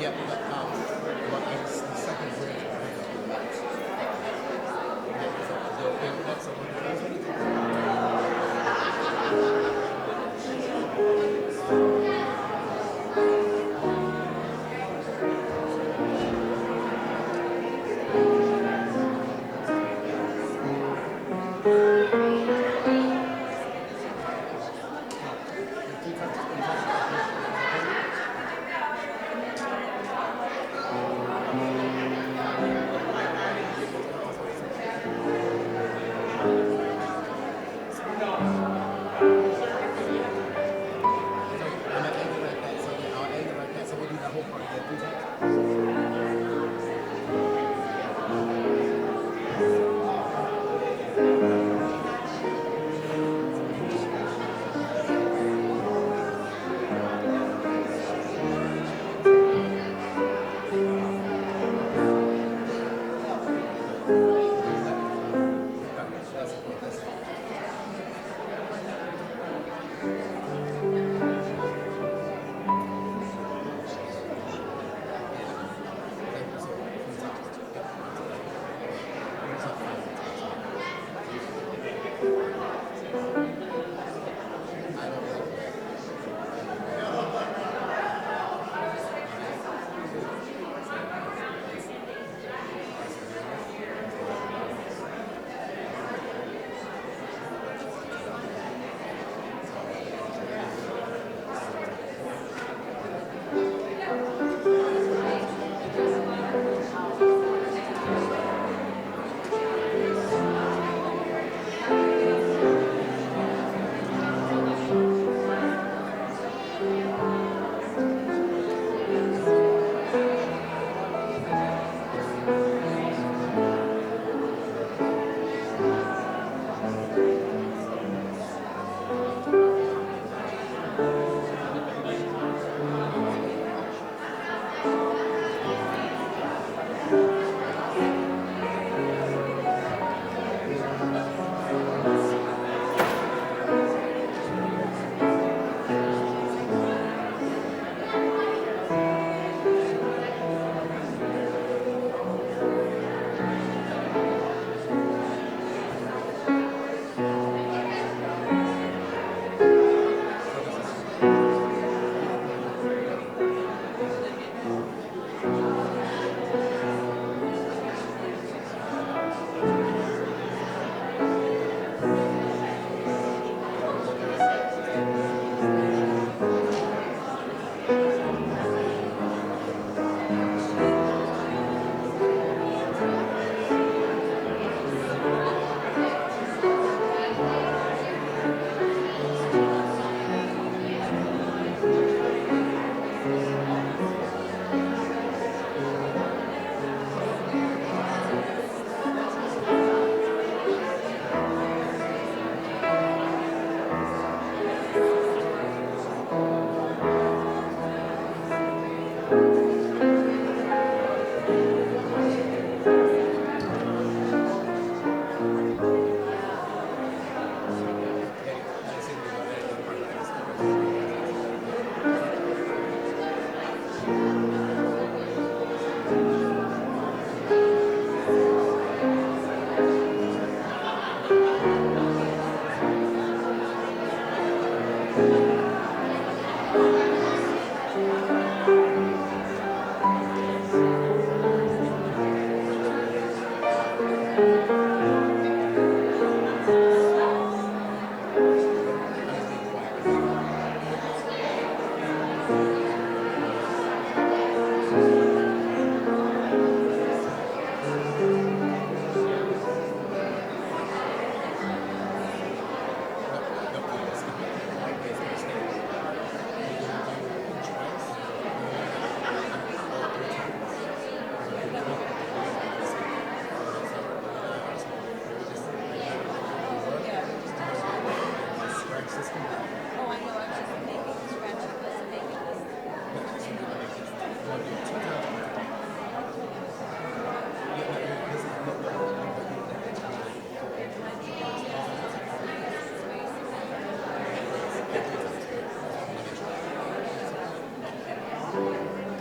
Yeah, but it's the second bridge. That's a I'm an angle like that, so yeah, I'll angle like that, so we'll do that whole part again 3 times.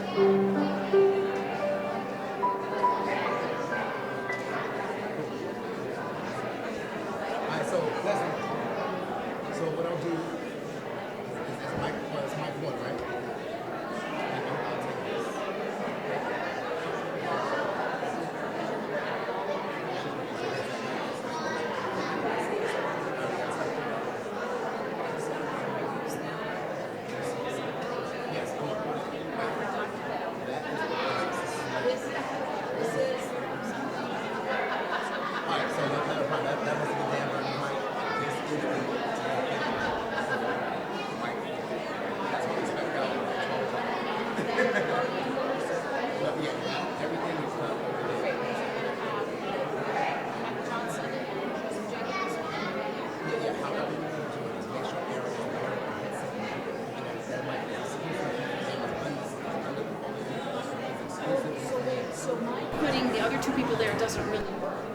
That's having two people there doesn't really work.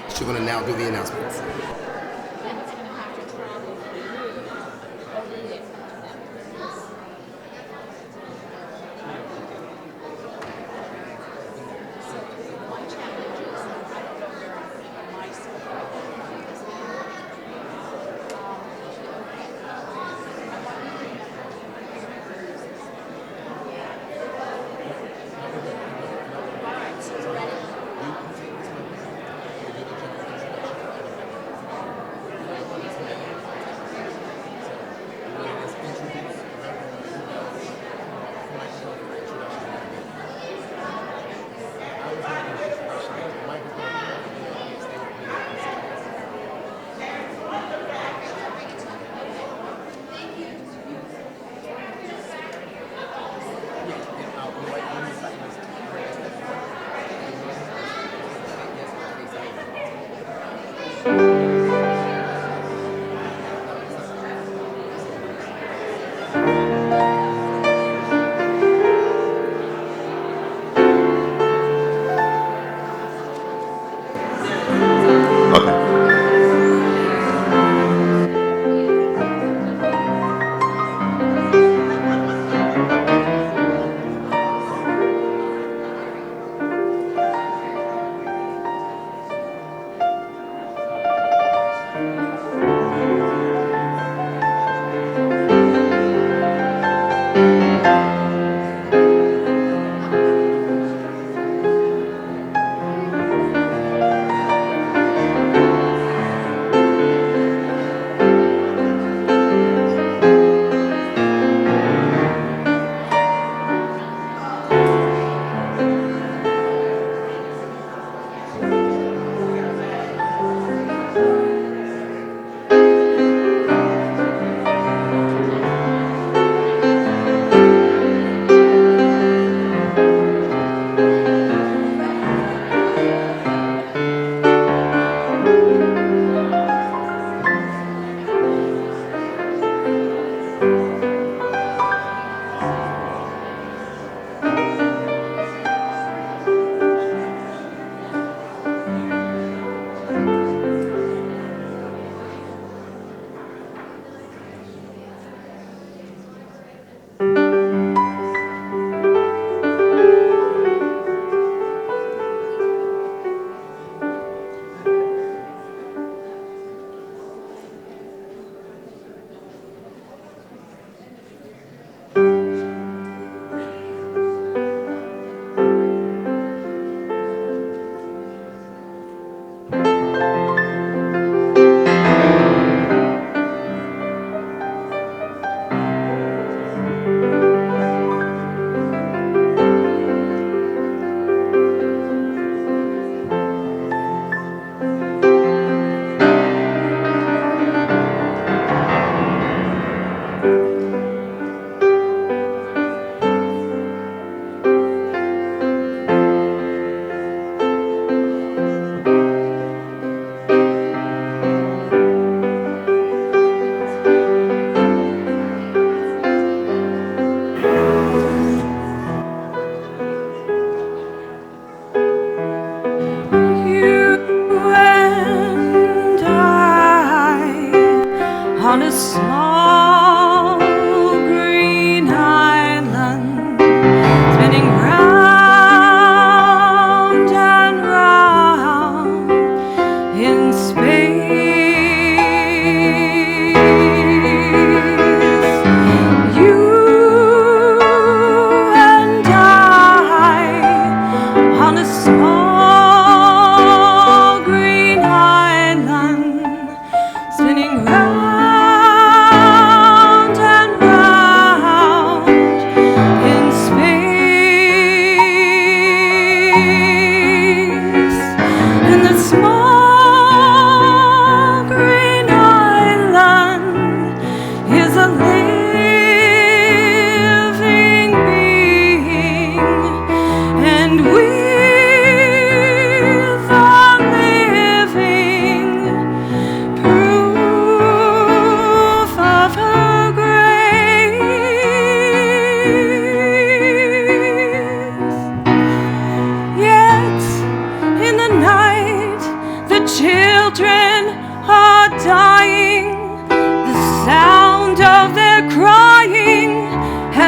She's going to now do the announcements.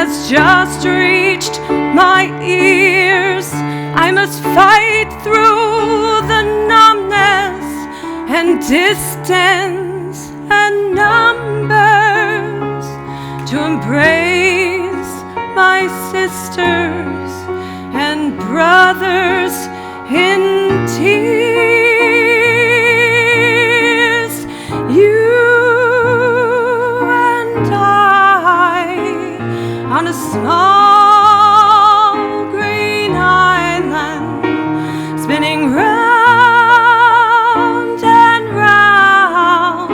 has just reached my ears. I must fight through the numbness and distance and numbers to embrace my sisters and brothers in tears. You and I on a small green island, spinning round and round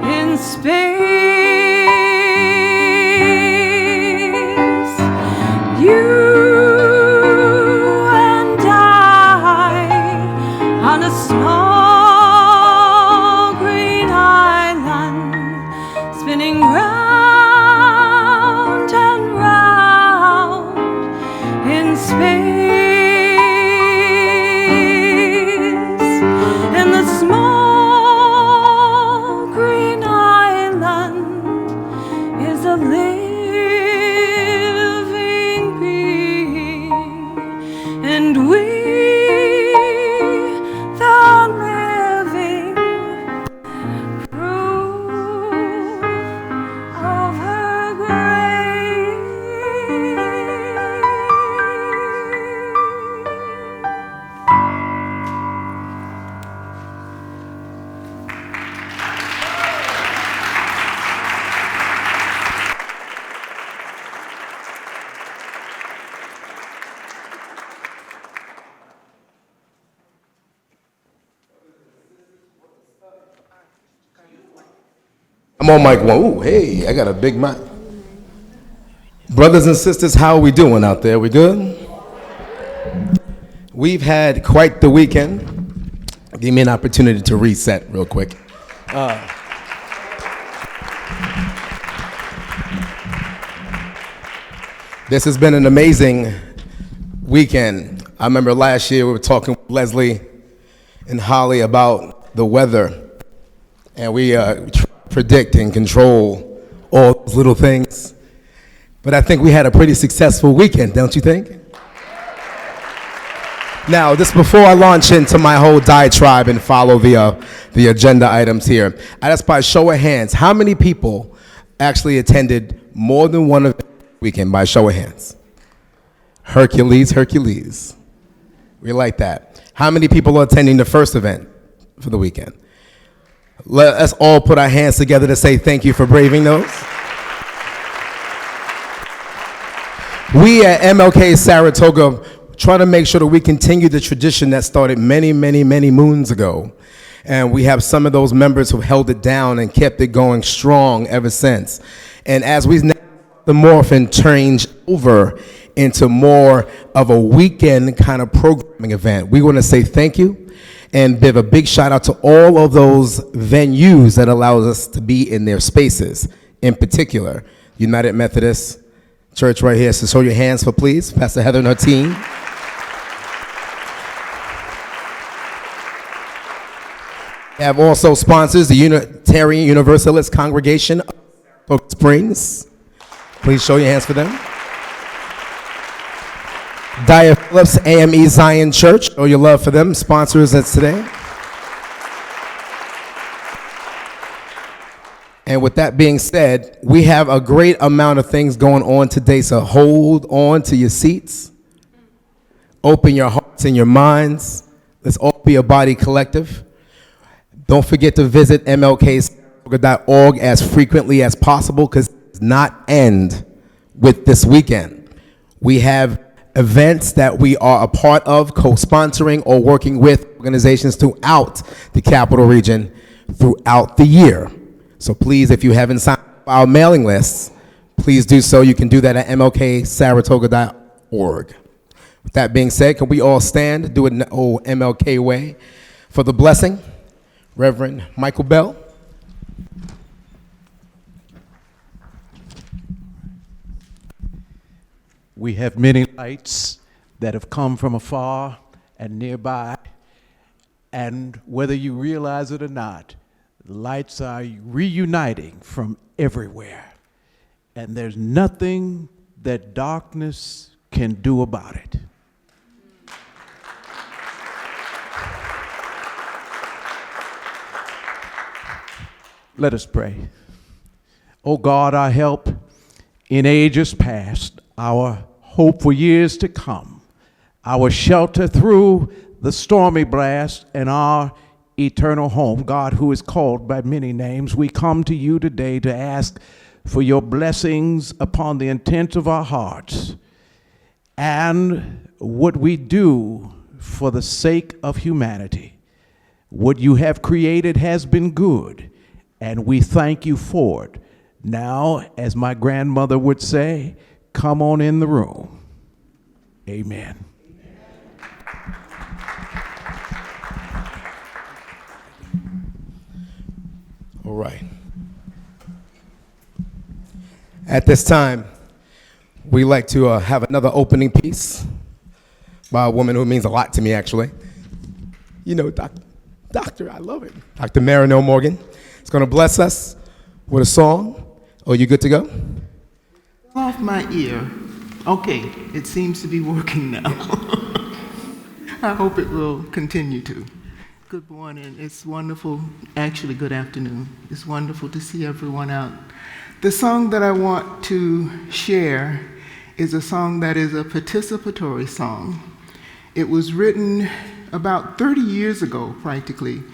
in space. You and I on a small green island, spinning round and round in space. And the small green island is a living being, and we, the living proof of her grace. I'm on mic one. Ooh, hey, I got a big mic. Brothers and sisters, how are we doing out there? We good? We've had quite the weekend. Give me an opportunity to reset real quick. This has been an amazing weekend. I remember last year we were talking with Leslie and Holly about the weather, and we predict and control all those little things. But I think we had a pretty successful weekend, don't you think? Now, just before I launch into my whole diatribe and follow the agenda items here, I just by show of hands, how many people actually attended more than one event this weekend by show of hands? Hercules, Hercules. We like that. How many people are attending the first event for the weekend? Let's all put our hands together to say thank you for braving those. We at MLK Saratoga try to make sure that we continue the tradition that started many, many, many moons ago. And we have some of those members who held it down and kept it going strong ever since. And as we now the morph and change over into more of a weekend kind of programming event, we want to say thank you and give a big shout out to all of those venues that allows us to be in their spaces. In particular, United Methodist Church right here. So show your hands for please, Pastor Heather and her team. We have also sponsors, the Unitarian Universalist Congregation of Oak Springs. Please show your hands for them. Dyer Phillips AME Zion Church, show your love for them, sponsors us today. And with that being said, we have a great amount of things going on today, so hold on to your seats. Open your hearts and your minds. Let's all be a body collective. Don't forget to visit mlk.org as frequently as possible, because it does not end with this weekend. We have events that we are a part of, co-sponsoring or working with organizations throughout the Capital Region throughout the year. So please, if you haven't signed up for our mailing lists, please do so. You can do that at mlksaratoga.org. With that being said, can we all stand, do it in the old MLK way for the blessing? Reverend Michael Bell. We have many lights that have come from afar and nearby, and whether you realize it or not, the lights are reuniting from everywhere. And there's nothing that darkness can do about it. Let us pray. O God, our help in ages past, our hope for years to come, our shelter through the stormy blast, and our eternal home. God, who is called by many names, we come to you today to ask for your blessings upon the intent of our hearts and what we do for the sake of humanity. What you have created has been good, and we thank you for it. Now, as my grandmother would say, come on in the room. Amen. All right. At this time, we like to have another opening piece by a woman who means a lot to me, actually. You know, Doctor, I love it. Dr. Marino Morgan is going to bless us with a song. Oh, you good to go? Off my ear. Okay, it seems to be working now. I hope it will continue to. Good morning. It's wonderful, actually good afternoon. It's wonderful to see everyone out. The song that I want to share is a song that is a participatory song. It was written about 30 years ago, practically,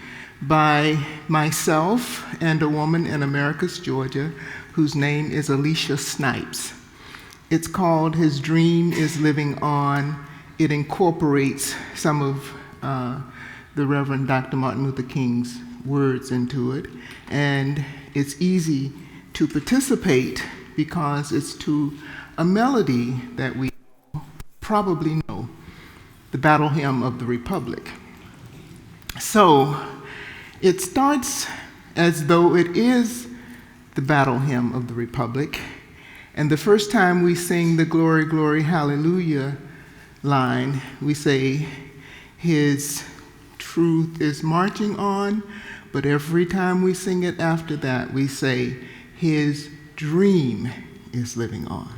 by myself and a woman in Americus, Georgia, whose name is Alicia Snipes. It's called His Dream is Living On. It incorporates some of the Reverend Dr. Martin Luther King's words into it, and it's easy to participate because it's to a melody that we probably know, the Battle Hymn of the Republic. So it starts as though it is the Battle Hymn of the Republic, and the first time we sing the Glory, Glory, Hallelujah line, we say, His truth is marching on, but every time we sing it after that, we say, His dream is living on.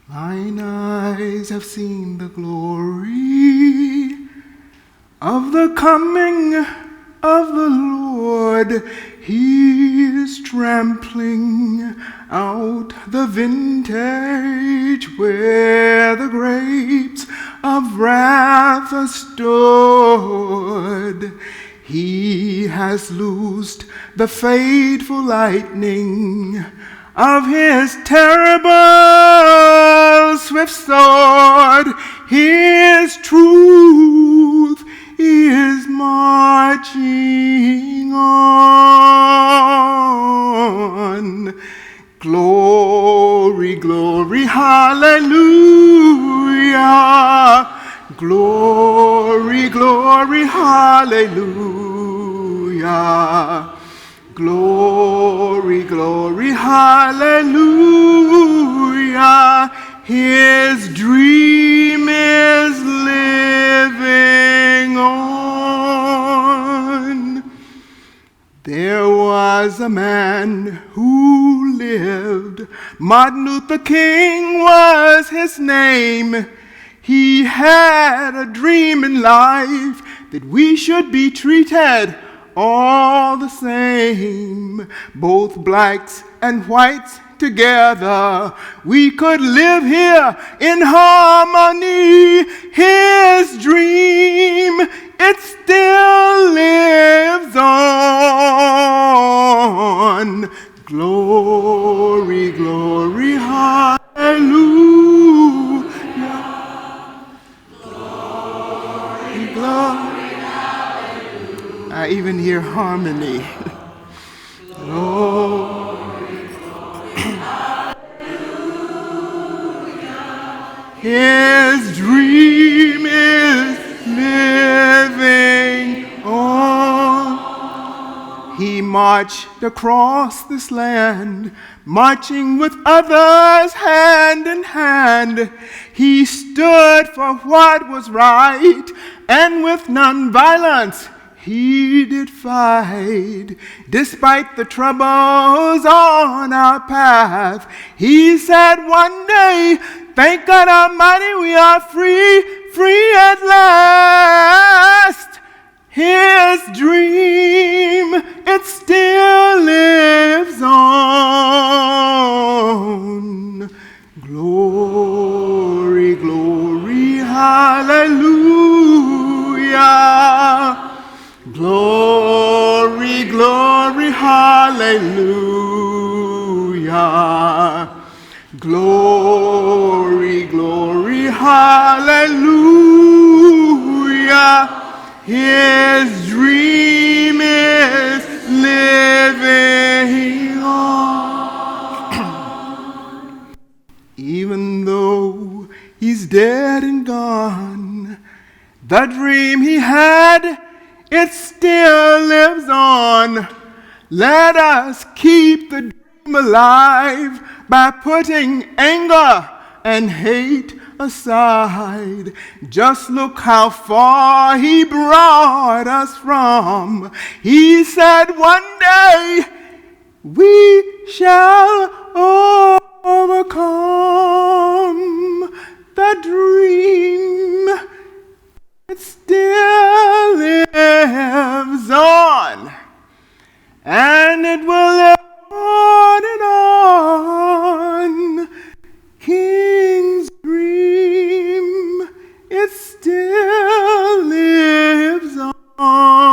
Mine eyes have seen the glory of the coming of the Lord. He is trampling out the vintage where the grapes of wrath are stored. He has loosed the fateful lightning of his terrible swift sword. His truth is marching on. Glory, glory, hallelujah. Glory, glory, hallelujah. Glory, glory, hallelujah. His dream is living on. There was a man who lived. Martin Luther King was his name. He had a dream in life that we should be treated all the same, both blacks and whites together. We could live here in harmony. His dream, it still lives on. Glory, glory, hallelujah. Glory, glory. I even hear harmony. Glory, hallelujah. His dream is living on. He marched across this land, marching with others hand in hand. He stood for what was right, and with nonviolence He did fight despite the troubles on our path. He said one day, thank God Almighty, we are free, free at last. His dream, it still lives on. Glory, glory, hallelujah. Glory, glory, hallelujah. Glory, glory, hallelujah. His dream is living on. Even though he's dead and gone, the dream he had, it still lives on. Let us keep the dream alive by putting anger and hate aside. Just look how far he brought us from. He said one day we shall overcome. The dream, it still lives on, and it will live on and on. King's dream, it still lives on.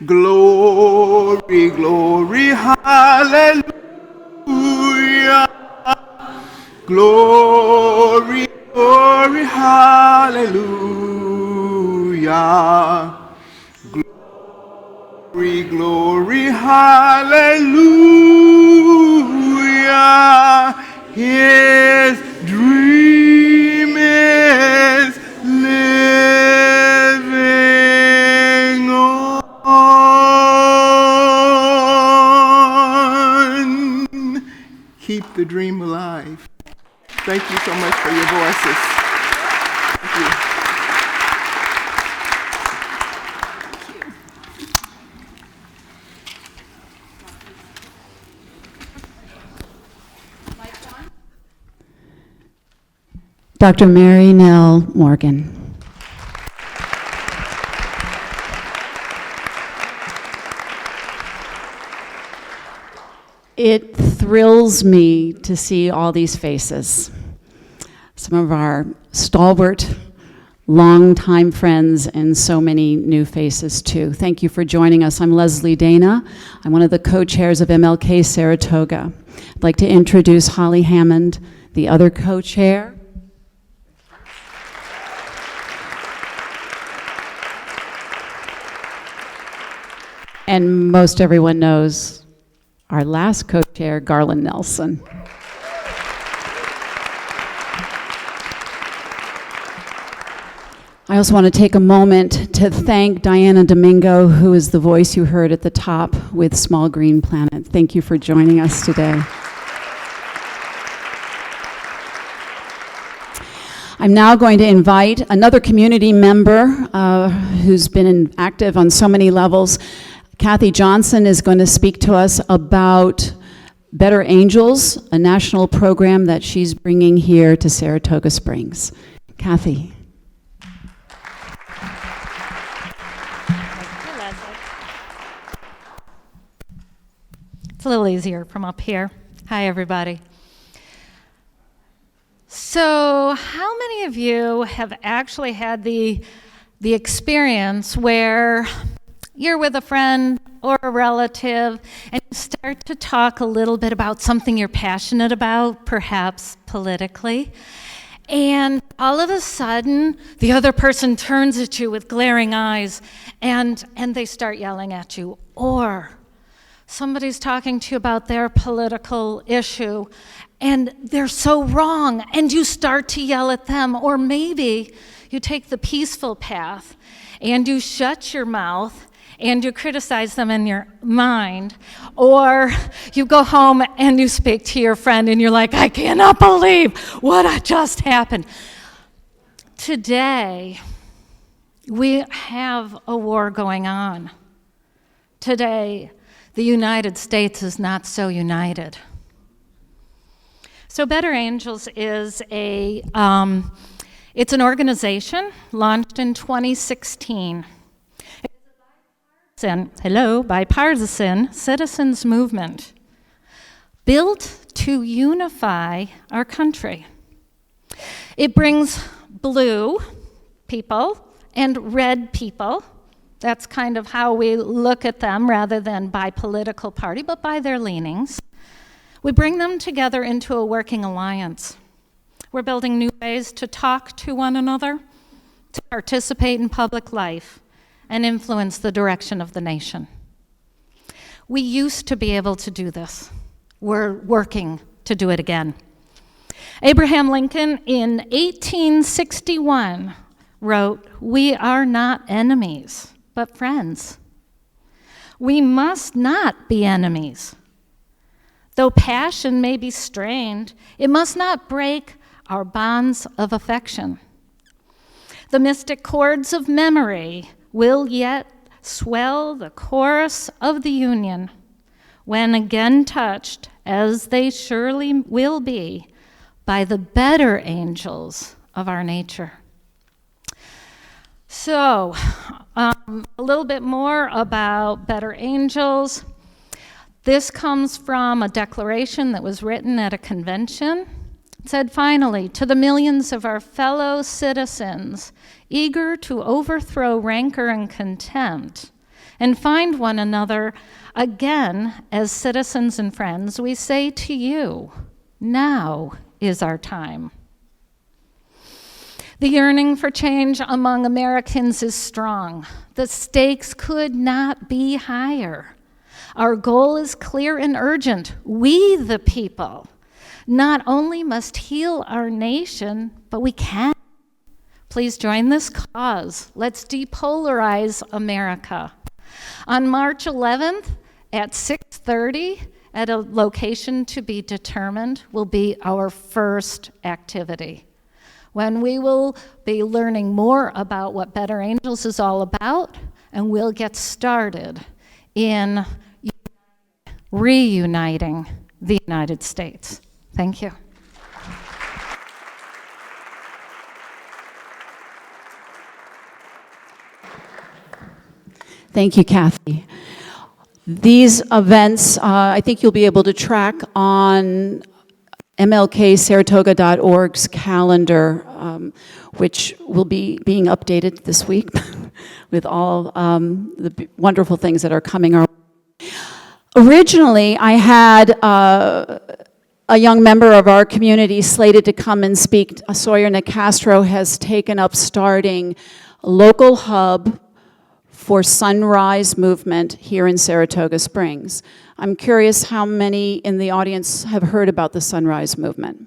Glory, glory, hallelujah. Glory, glory, hallelujah. Glory, glory, hallelujah. His dream is living on. Keep the dream alive. Thank you so much for your voices. Thank you. Dr. Mary Nell Morgan. It thrills me to see all these faces. Some of our stalwart, longtime friends, and so many new faces too. Thank you for joining us. I'm Leslie Dana. I'm one of the co-chairs of MLK Saratoga. I'd like to introduce Holly Hammond, the other co-chair. And most everyone knows our last co-chair, Garland Nelson. I also want to take a moment to thank Diana Domingo, who is the voice you heard at the top with Small Green Planet. Thank you for joining us today. I'm now going to invite another community member who's been active on so many levels. Kathy Johnson is going to speak to us about Better Angels, a national program that she's bringing here to Saratoga Springs. Kathy. It's a little easier from up here. Hi, everybody. So, how many of you have actually had the experience where you're with a friend or a relative and you start to talk a little bit about something you're passionate about, perhaps politically, and all of a sudden the other person turns at you with glaring eyes and they start yelling at you, or somebody's talking to you about their political issue and they're so wrong and you start to yell at them, or maybe you take the peaceful path and you shut your mouth and you criticize them in your mind, or you go home and you speak to your friend and you're like, I cannot believe what just happened. Today, We have a war going on. Today, the United States is not so united. So Better Angels is it's an organization launched in 2016. It's a bipartisan citizens movement built to unify our country. It brings blue people and red people. That's kind of how we look at them rather than by political party, but by their leanings. We bring them together into a working alliance. We're building new ways to talk to one another, to participate in public life, and influence the direction of the nation. We used to be able to do this. We're working to do it again. Abraham Lincoln in 1861 wrote, "We are not enemies, but friends. We must not be enemies. Though passion may be strained, it must not break our bonds of affection. The mystic chords of memory will yet swell the chorus of the union when again touched, as they surely will be, by the better angels of our nature." So, a little bit more about Better Angels. This comes from a declaration that was written at a convention. It said, "Finally, to the millions of our fellow citizens eager to overthrow rancor and contempt and find one another again as citizens and friends, we say to you, now is our time." The yearning for change among Americans is strong. The stakes could not be higher. Our goal is clear and urgent. We, the people, not only must heal our nation, but we can. Please join this cause. Let's depolarize America. On March 11th at 6:30, at a location to be determined, will be our first activity, when we will be learning more about what Better Angels is all about, and we'll get started in reuniting the United States. Thank you. Thank you, Kathy. These events, I think you'll be able to track on MLKSaratoga.org's calendar, which will be being updated this week with all the wonderful things that are coming our way. Originally, I had a young member of our community slated to come and speak. Sawyer Nicastro has taken up starting a local hub for Sunrise Movement here in Saratoga Springs. I'm curious how many in the audience have heard about the Sunrise Movement.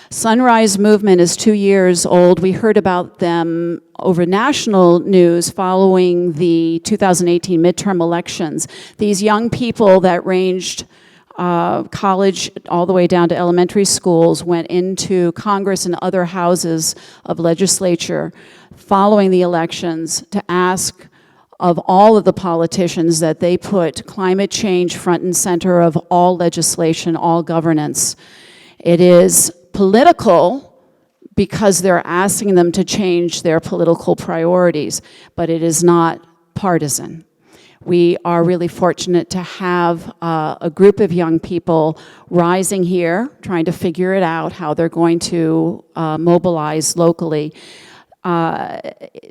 Sunrise Movement is 2 years old. We heard about them over national news following the 2018 midterm elections. These young people that ranged college all the way down to elementary schools went into Congress and other houses of legislature following the elections to ask of all of the politicians that they put climate change front and center of all legislation, all governance. It is political because they're asking them to change their political priorities, but it is not partisan. We are really fortunate to have a group of young people rising here, trying to figure it out, how they're going to mobilize locally.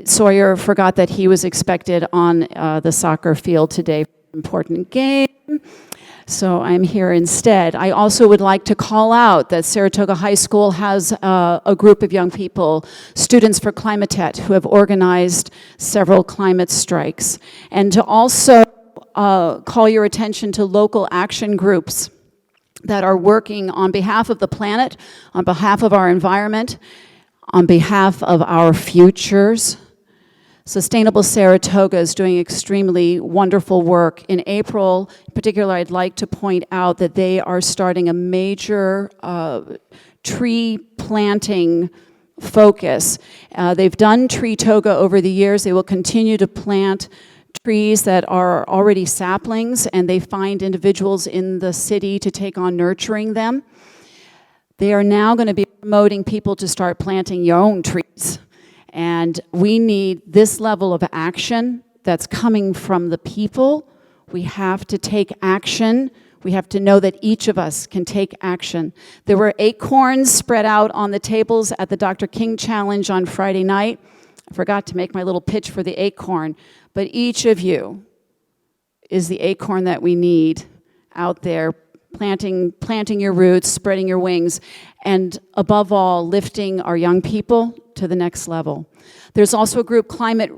Sawyer forgot that he was expected on the soccer field today for an important game, so I'm here instead. I also would like to call out that Saratoga High School has a group of young people, Students for Climatet, who have organized several climate strikes, and to also call your attention to local action groups that are working on behalf of the planet, on behalf of our environment, on behalf of our futures. Sustainable Saratoga is doing extremely wonderful work. In April, in particular, I'd like to point out that they are starting a major tree planting focus. They've done Saratoga over the years. They will continue to plant trees that are already saplings, and they find individuals in the city to take on nurturing them. They are now going to be promoting people to start planting your own trees. And we need this level of action that's coming from the people. We have to take action. We have to know that each of us can take action. There were acorns spread out on the tables at the Dr. King Challenge on Friday night. I forgot to make my little pitch for the acorn, but each of you is the acorn that we need out there, planting your roots, spreading your wings, and above all, lifting our young people to the next level. There's also a group, Climate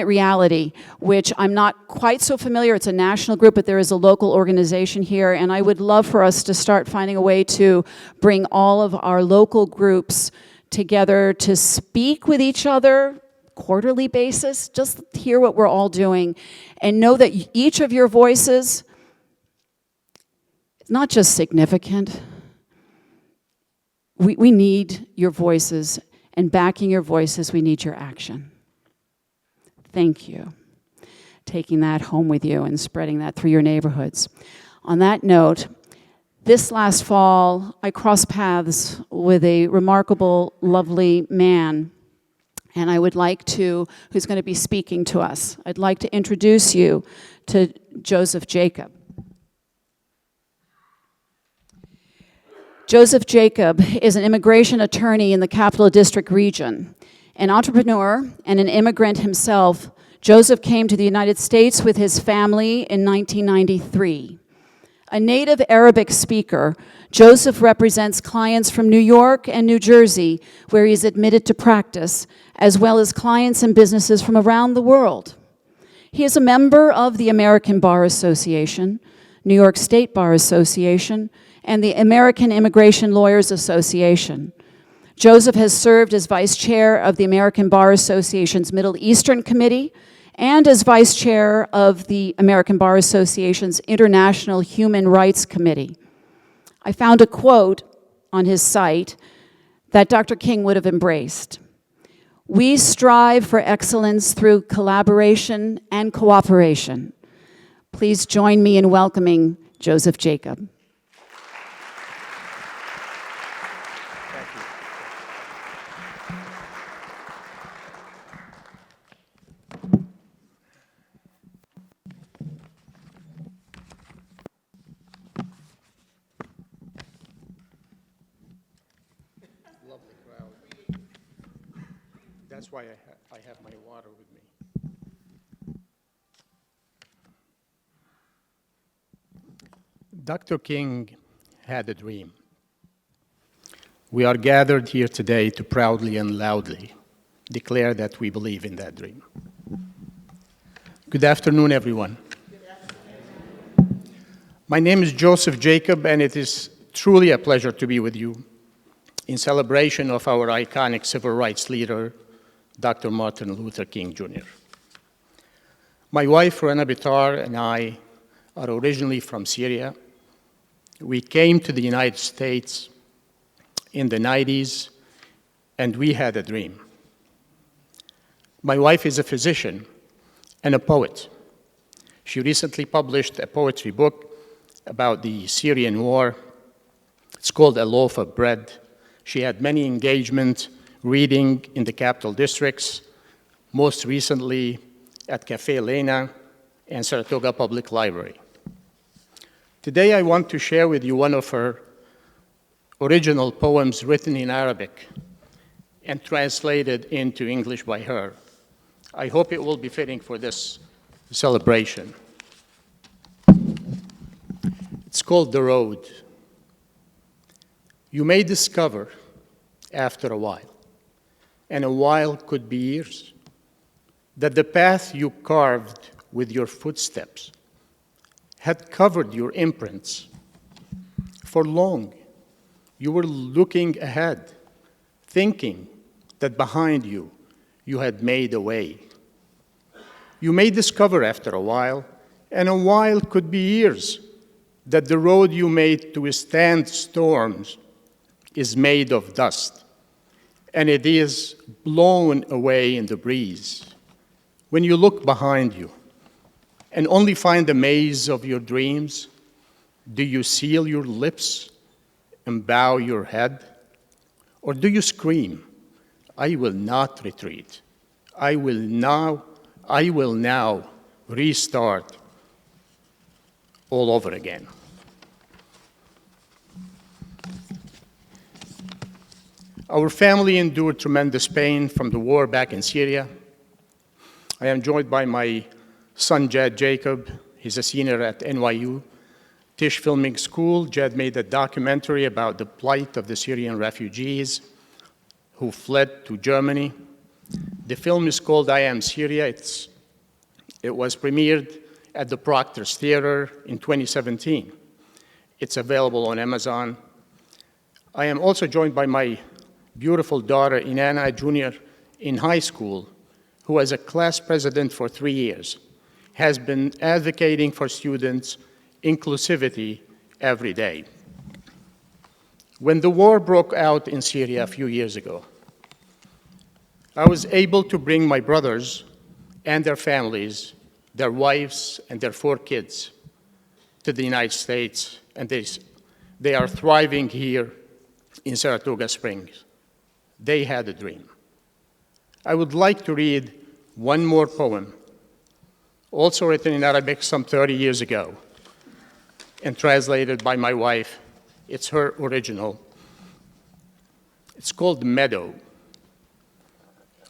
Reality, which I'm not quite so familiar. It's a national group, but there is a local organization here, and I would love for us to start finding a way to bring all of our local groups together to speak with each other, quarterly basis, just hear what we're all doing, and know that each of your voices is not just significant. We need your voices, and backing your voices, we need your action. Thank you. Taking that home with you and spreading that through your neighborhoods. On that note, this last fall, I crossed paths with a remarkable, lovely man, and I would like to, who's going to be speaking to us. I'd like to introduce you to Joseph Jacob. Joseph Jacob is an immigration attorney in the Capital District region. An entrepreneur and an immigrant himself, Joseph came to the United States with his family in 1993. A native Arabic speaker, Joseph represents clients from New York and New Jersey, where he's admitted to practice, as well as clients and businesses from around the world. He is a member of the American Bar Association, New York State Bar Association, and the American Immigration Lawyers Association. Joseph has served as vice chair of the American Bar Association's Middle Eastern Committee and as vice chair of the American Bar Association's International Human Rights Committee. I found a quote on his site that Dr. King would have embraced. "We strive for excellence through collaboration and cooperation." Please join me in welcoming Joseph Jacob. Lovely crowd. That's why I have my water with me. Dr. King had a dream. We are gathered here today to proudly and loudly declare that we believe in that dream. Good afternoon, everyone. My name is Joseph Jacob, and it is truly a pleasure to be with you in celebration of our iconic civil rights leader, Dr. Martin Luther King, Jr. My wife, Rana Bitar, and I are originally from Syria. We came to the United States in the 90s, and we had a dream. My wife is a physician and a poet. She recently published a poetry book about the Syrian war. It's called A Loaf of Bread. She had many engagements reading in the capital districts, most recently at Cafe Lena and Saratoga Public Library. Today I want to share with you one of her original poems written in Arabic and translated into English by her. I hope it will be fitting for this celebration. It's called The Road. You may discover after a while, and a while could be years, that the path you carved with your footsteps had covered your imprints. For long, you were looking ahead, thinking that behind you, you had made a way. You may discover after a while, and a while could be years, that the road you made to withstand storms is made of dust, and it is blown away in the breeze. When you look behind you and only find the maze of your dreams, do you seal your lips and bow your head? Or do you scream, I will not retreat. I will now restart all over again. Our family endured tremendous pain from the war back in Syria. I am joined by my son, Jed Jacob. He's a senior at NYU Tisch Filming School. Jed made a documentary about the plight of the Syrian refugees who fled to Germany. The film is called I Am Syria. It was premiered at the Proctor's Theater in 2017. It's available on Amazon. I am also joined by my beautiful daughter, Inanna, Jr., in high school, who was a class president for 3 years, has been advocating for students' inclusivity every day. When the war broke out in Syria a few years ago, I was able to bring my brothers and their families, their wives, and their 4 kids to the United States, and they are thriving here in Saratoga Springs. They had a dream. I would like to read one more poem, also written in Arabic some 30 years ago, and translated by my wife. It's her original. It's called Meadow.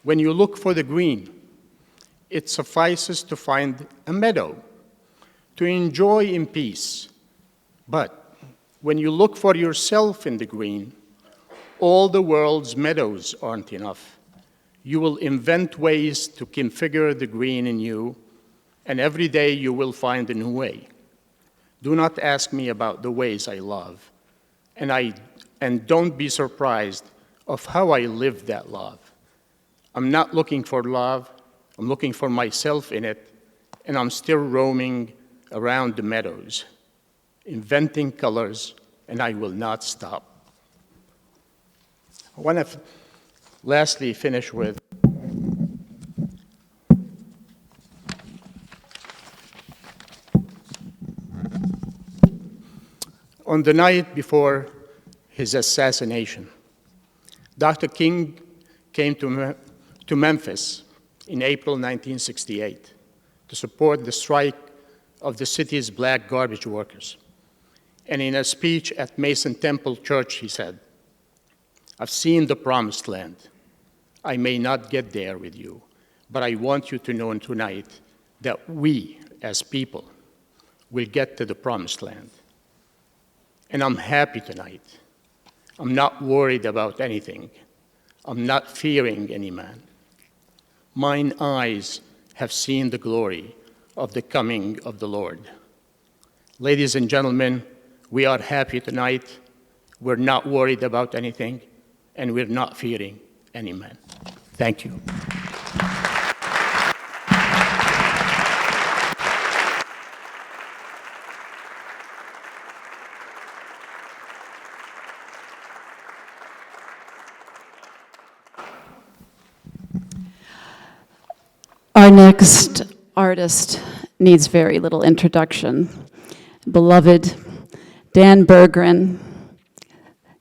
When you look for the green, it suffices to find a meadow, to enjoy in peace. But when you look for yourself in the green, all the world's meadows aren't enough. You will invent ways to configure the green in you, and every day you will find a new way. Do not ask me about the ways I love, and don't be surprised of how I live that love. I'm not looking for love, I'm looking for myself in it, and I'm still roaming around the meadows, inventing colors, and I will not stop. I want to lastly finish with on the night before his assassination, Dr. King came to Memphis in April 1968 to support the strike of the city's black garbage workers. And in a speech at Mason Temple Church, he said, I've seen the promised land. I may not get there with you, but I want you to know tonight that we, as people, will get to the promised land. And I'm happy tonight. I'm not worried about anything. I'm not fearing any man. Mine eyes have seen the glory of the coming of the Lord. Ladies and gentlemen, we are happy tonight. We're not worried about anything, and we're not fearing any man. Thank you. Our next artist needs very little introduction. Beloved Dan Berggren,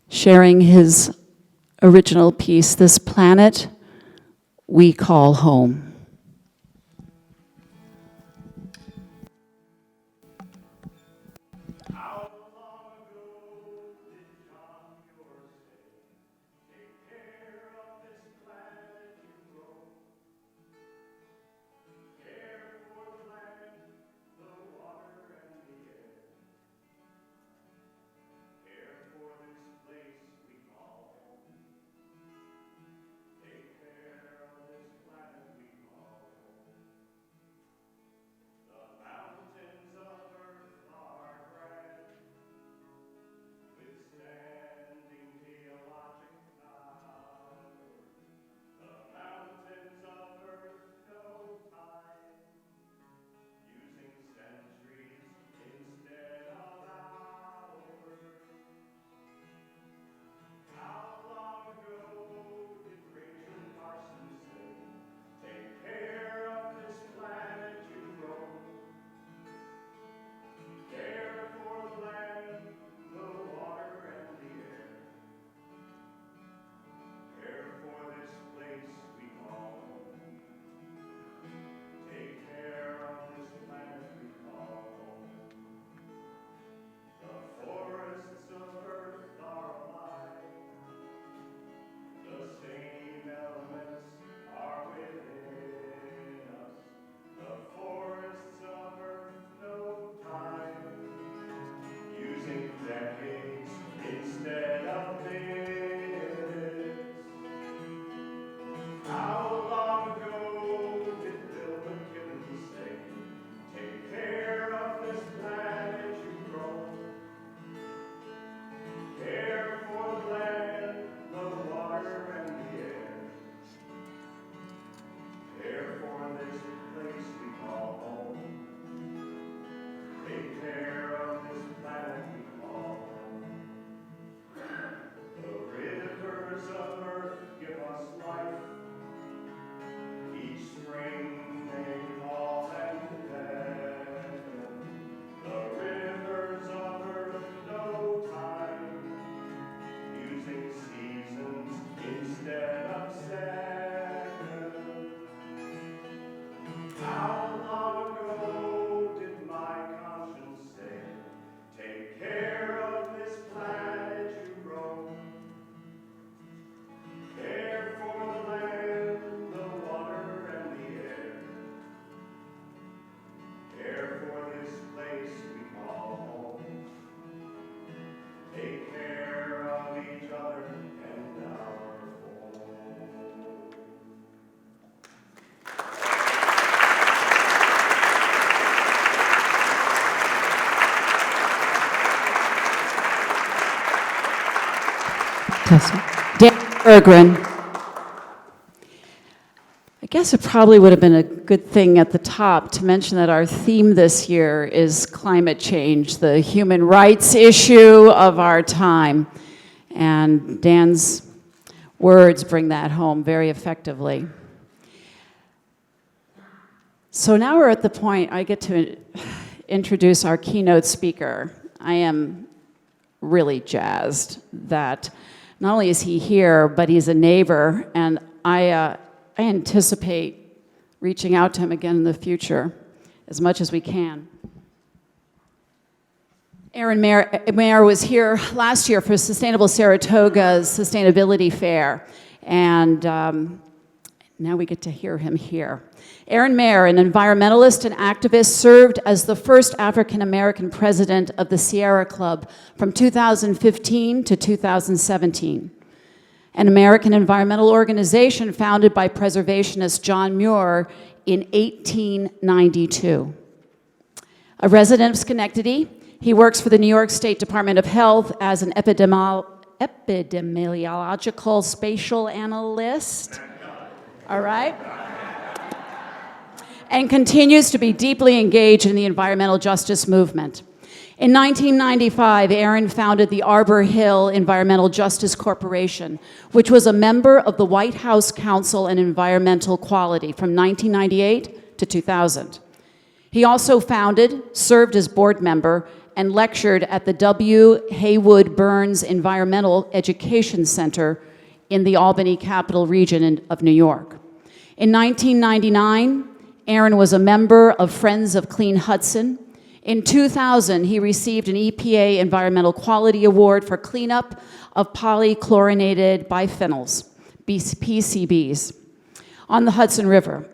sharing his original piece, This Planet We Call Home. care for this place we call home. Take care of each other and our home. Dan Berggren. I guess it probably would have been a good thing at the top to mention that our theme this year is climate change, the human rights issue of our time. And Dan's words bring that home very effectively. So now we're at the point I get to introduce our keynote speaker. I am really jazzed that not only is he here, but he's a neighbor, and I anticipate reaching out to him again in the future as much as we can. Aaron Mayer was here last year for Sustainable Saratoga's Sustainability Fair, and now we get to hear him here. Aaron Mayer, an environmentalist and activist, served as the first African-American president of the Sierra Club from 2015 to 2017, an American environmental organization founded by preservationist John Muir in 1892. A resident of Schenectady, he works for the New York State Department of Health as an epidemiological spatial analyst. All right? And continues to be deeply engaged in the environmental justice movement. In 1995, Aaron founded the Arbor Hill Environmental Justice Corporation, which was a member of the White House Council on Environmental Quality from 1998 to 2000. He also founded, served as board member, and lectured at the W. Haywood Burns Environmental Education Center in the Albany Capital Region of New York. In 1999, Aaron was a member of Friends of Clean Hudson. In 2000, he received an EPA Environmental Quality Award for cleanup of polychlorinated biphenyls, PCBs, on the Hudson River.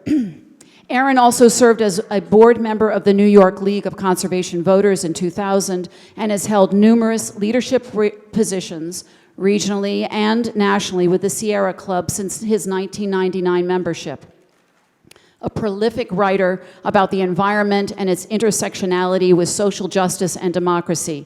Aaron also served as a board member of the New York League of Conservation Voters in 2000 and has held numerous leadership positions regionally and nationally with the Sierra Club since his 1999 membership. A prolific writer about the environment and its intersectionality with social justice and democracy,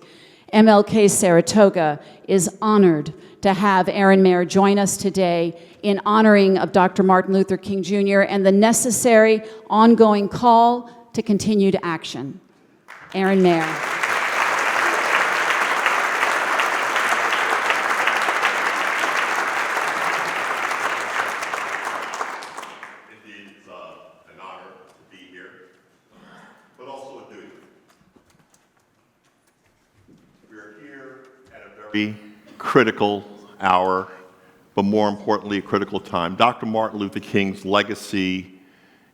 MLK Saratoga is honored to have Aaron Mayer join us today in honoring of Dr. Martin Luther King Jr. and the necessary ongoing call to continued action. Aaron Mayer. Critical hour, but more importantly, a critical time. Dr. Martin Luther King's legacy,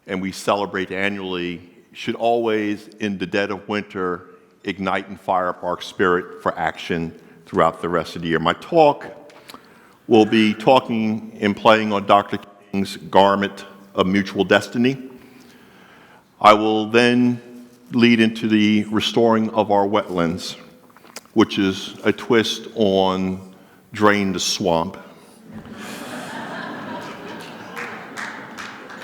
and we celebrate annually, should always, in the dead of winter, ignite and fire up our spirit for action throughout the rest of the year. My talk will be talking and playing on Dr. King's garment of mutual destiny. I will then lead into the restoring of our wetlands, which is a twist on Drain the Swamp.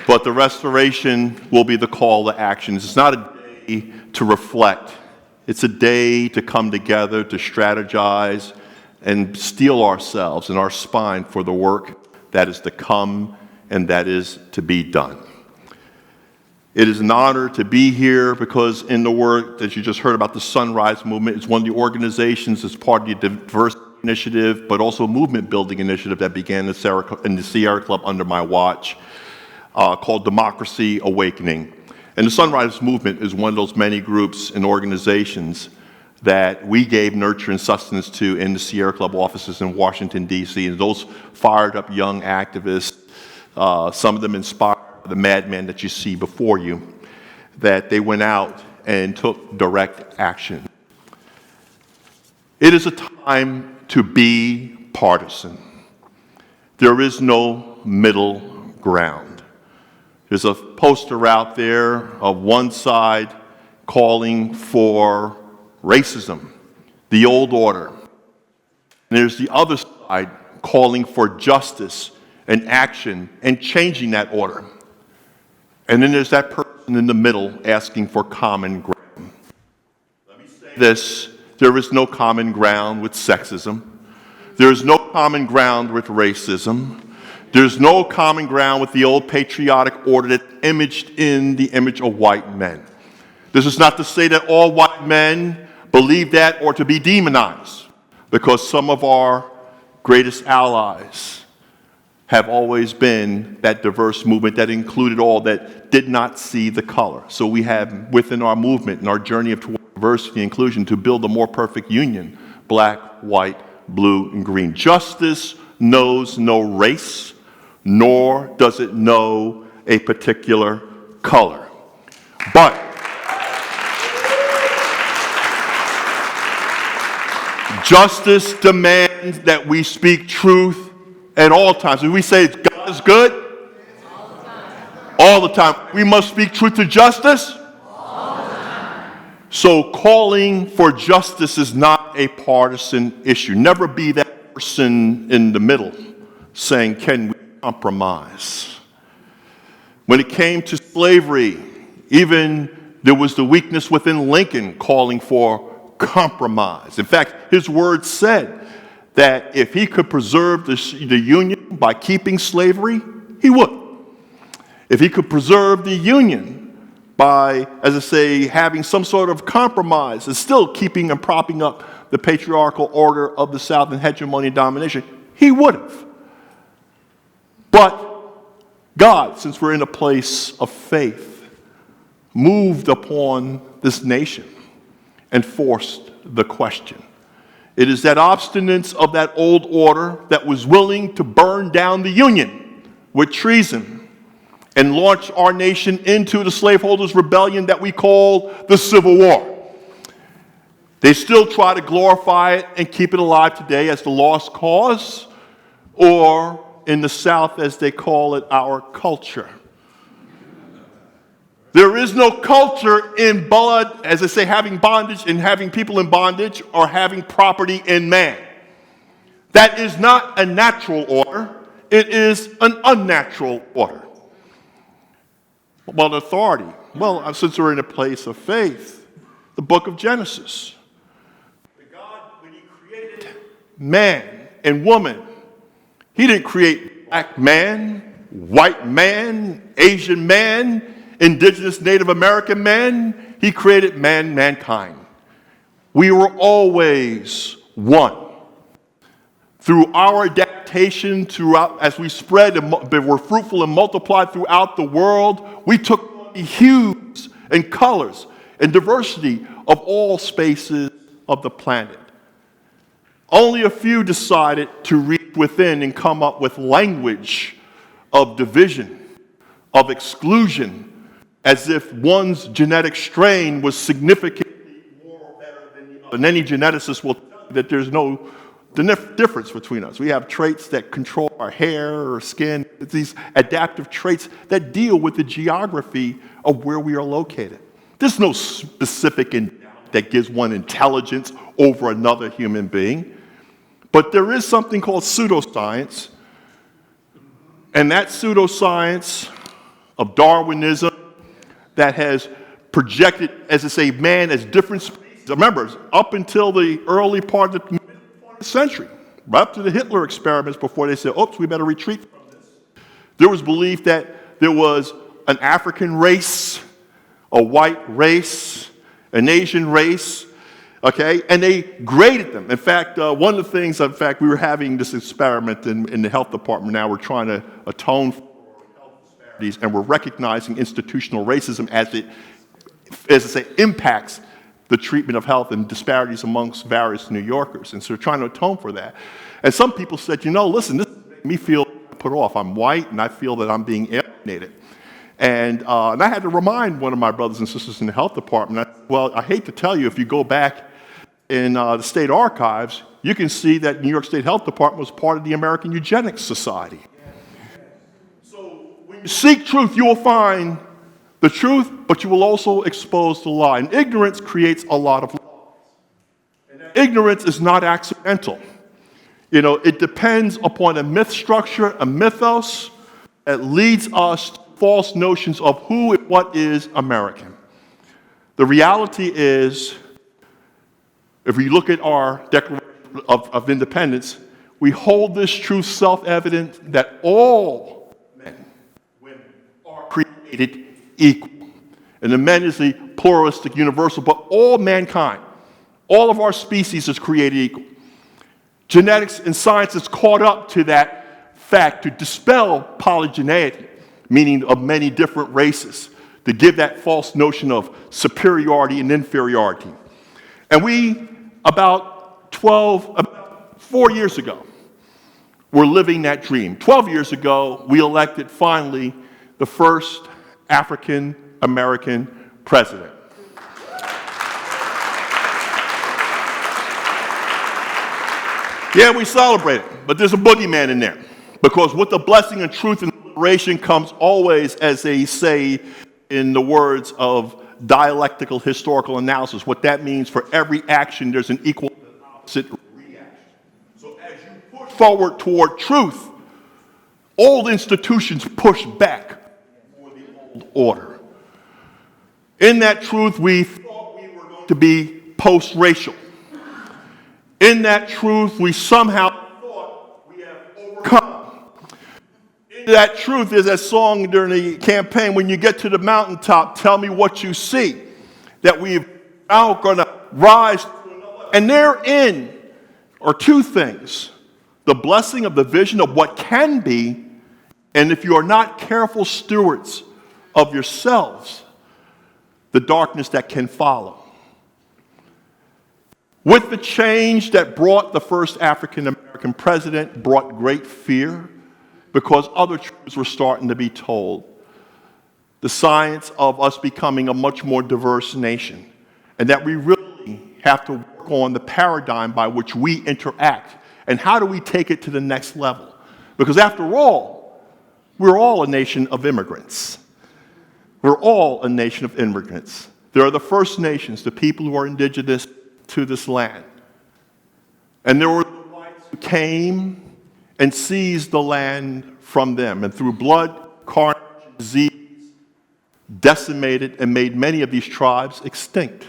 But the restoration will be the call to action. It's not a day to reflect. It's a day to come together, to strategize, and steel ourselves and our spine for the work that is to come and that is to be done. It is an honor to be here because in the work that you just heard about the Sunrise Movement, it's one of the organizations as part of the diversity initiative, but also a movement building initiative that began in the Sierra Club under my watch, called Democracy Awakening. And the Sunrise Movement is one of those many groups and organizations that we gave nurture and sustenance to in the Sierra Club offices in Washington, D.C. And those fired up young activists, some of them inspired by the madman that you see before you, that they went out and took direct action. It is a time to be partisan. There is no middle ground. There's a poster out there of one side calling for racism, the old order. And there's the other side calling for justice and action and changing that order. And then there's that person in the middle asking for common ground. Let me say this, there is no common ground with sexism. There is no common ground with racism. There's no common ground with the old patriotic order that's imaged in the image of white men. This is not to say that all white men believe that or to be demonized, because some of our greatest allies have always been that diverse movement that included all, that did not see the color. So we have within our movement and our journey of diversity and inclusion to build a more perfect union, black, white, blue, and green. Justice knows no race, nor does it know a particular color. But justice demands that we speak truth at all times. When we say God is good, all the time. We must speak truth to justice. So calling for justice is not a partisan issue. Never be that person in the middle saying, can we compromise? When it came to slavery, even there was the weakness within Lincoln calling for compromise. In fact, his words said that if he could preserve the Union by keeping slavery, he would. If he could preserve the Union by, as I say, having some sort of compromise and still keeping and propping up the patriarchal order of the South and hegemony and domination, he would have. But God, since we're in a place of faith, moved upon this nation and forced the question. It is that obstinance of that old order that was willing to burn down the Union with treason and launch our nation into the slaveholders' rebellion that we call the Civil War. They still try to glorify it and keep it alive today as the lost cause, or in the South as they call it, our culture. There is no culture in blood, as I say, having bondage and having people in bondage or having property in man. That is not a natural order. It is an unnatural order. Well, authority. Well, since we're in a place of faith, the book of Genesis. God, when he created man and woman, he didn't create black man, white man, Asian man, indigenous Native American man. He created mankind. We were always one. Through our adaptation throughout, as we spread and were fruitful and multiplied throughout the world, we took on the hues and colors and diversity of all spaces of the planet. Only a few decided to reach within and come up with language of division, of exclusion, as if one's genetic strain was significantly more or better than the other. And any geneticist will tell you that there's no difference between us. We have traits that control our hair or skin, these adaptive traits that deal with the geography of where we are located. There's no specific endowment that gives one intelligence over another human being. But there is something called pseudoscience, and that pseudoscience of Darwinism that has projected, as I say, man as different species. Remember, up until the early part of the century, right up to the Hitler experiments before they said, oops, we better retreat from this. There was belief that there was an African race, a white race, an Asian race, okay, and they graded them. In fact, one of the things, in fact, we were having this experiment in the health department now. We're trying to atone for health disparities, and we're recognizing institutional racism as it, as I say, impacts the treatment of health and disparities amongst various New Yorkers. And so we're trying to atone for that. And some people said, you know, listen, this makes me feel put off. I'm white, and I feel that I'm being alienated. And I had to remind one of my brothers and sisters in the health department, well, I hate to tell you, if you go back in the state archives, you can see that New York State Health Department was part of the American Eugenics Society. So when you seek truth, you will find the truth, but you will also expose the lie. And ignorance creates a lot of lies. And that ignorance is not accidental. It depends upon a myth structure, a mythos that leads us to false notions of who and what is American. The reality is, if we look at our Declaration of Independence, we hold this truth self-evident that all men, women are created equal. And the men is the pluralistic universal, but all mankind, all of our species is created equal. Genetics and science has caught up to that fact to dispel polygeneity, meaning of many different races, to give that false notion of superiority and inferiority. And we, about 4 years ago, were living that dream. 12 years ago, we elected finally the first African American president. Yeah, we celebrate it, but there's a boogeyman in there. Because with the blessing and truth and liberation comes always, as they say in the words of dialectical historical analysis, what that means for every action, there's an equal and opposite reaction. So as you push forward toward truth, old institutions push back for the old order. In that truth, we thought we were going to be post-racial. In that truth, we somehow thought we have overcome. In that truth is that song during the campaign, when you get to the mountaintop, tell me what you see. That we're now going to rise to another. And therein are two things. The blessing of the vision of what can be, and if you are not careful stewards of yourselves, the darkness that can follow. With the change that brought the first African American president, brought great fear because other truths were starting to be told. The science of us becoming a much more diverse nation, and that we really have to work on the paradigm by which we interact, and how do we take it to the next level? Because after all, we're all a nation of immigrants. We're all a nation of immigrants. There are the First Nations, the people who are indigenous to this land. And there were the whites who came and seized the land from them, and through blood, carnage, and disease, decimated and made many of these tribes extinct.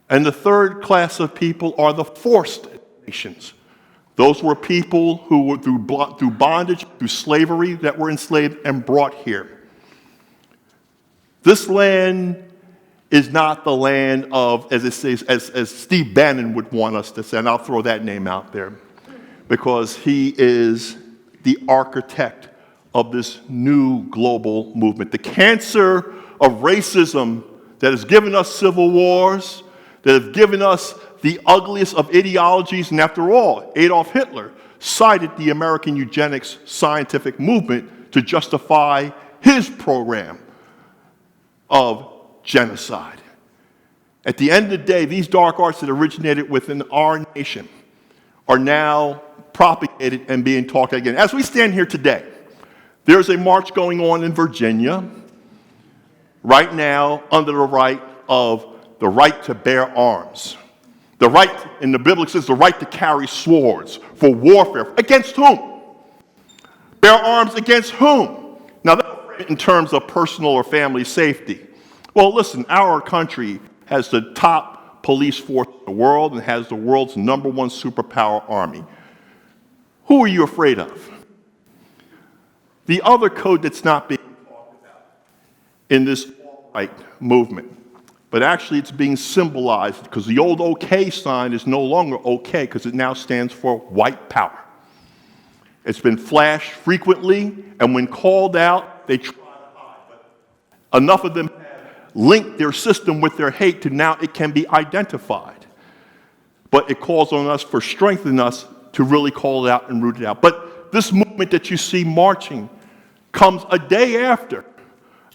And the third class of people are the forced nations. Those were people who were through bondage, through slavery, that were enslaved and brought here. This land is not the land of, as it says, as Steve Bannon would want us to say, and I'll throw that name out there, because he is the architect of this new global movement. The cancer of racism that has given us civil wars, that have given us the ugliest of ideologies, and after all, Adolf Hitler cited the American eugenics scientific movement to justify his program of genocide. At the end of the day, these dark arts that originated within our nation are now propagated and being taught again. As we stand here today, there's a march going on in Virginia right now under the right of the right to bear arms. The right, in the biblical sense, the right to carry swords for warfare. Against whom? Bear arms against whom? Now, that's in terms of personal or family safety. Well, listen, our country has the top police force in the world and has the world's #1 superpower army. Who are you afraid of? The other code that's not being talked about in this alt-right movement, but actually it's being symbolized because the old OK sign is no longer OK because it now stands for white power. It's been flashed frequently, and when called out, they try to hide. But enough of them link their system with their hate to now it can be identified. But it calls on us for strengthening us to really call it out and root it out. But this movement that you see marching comes a day after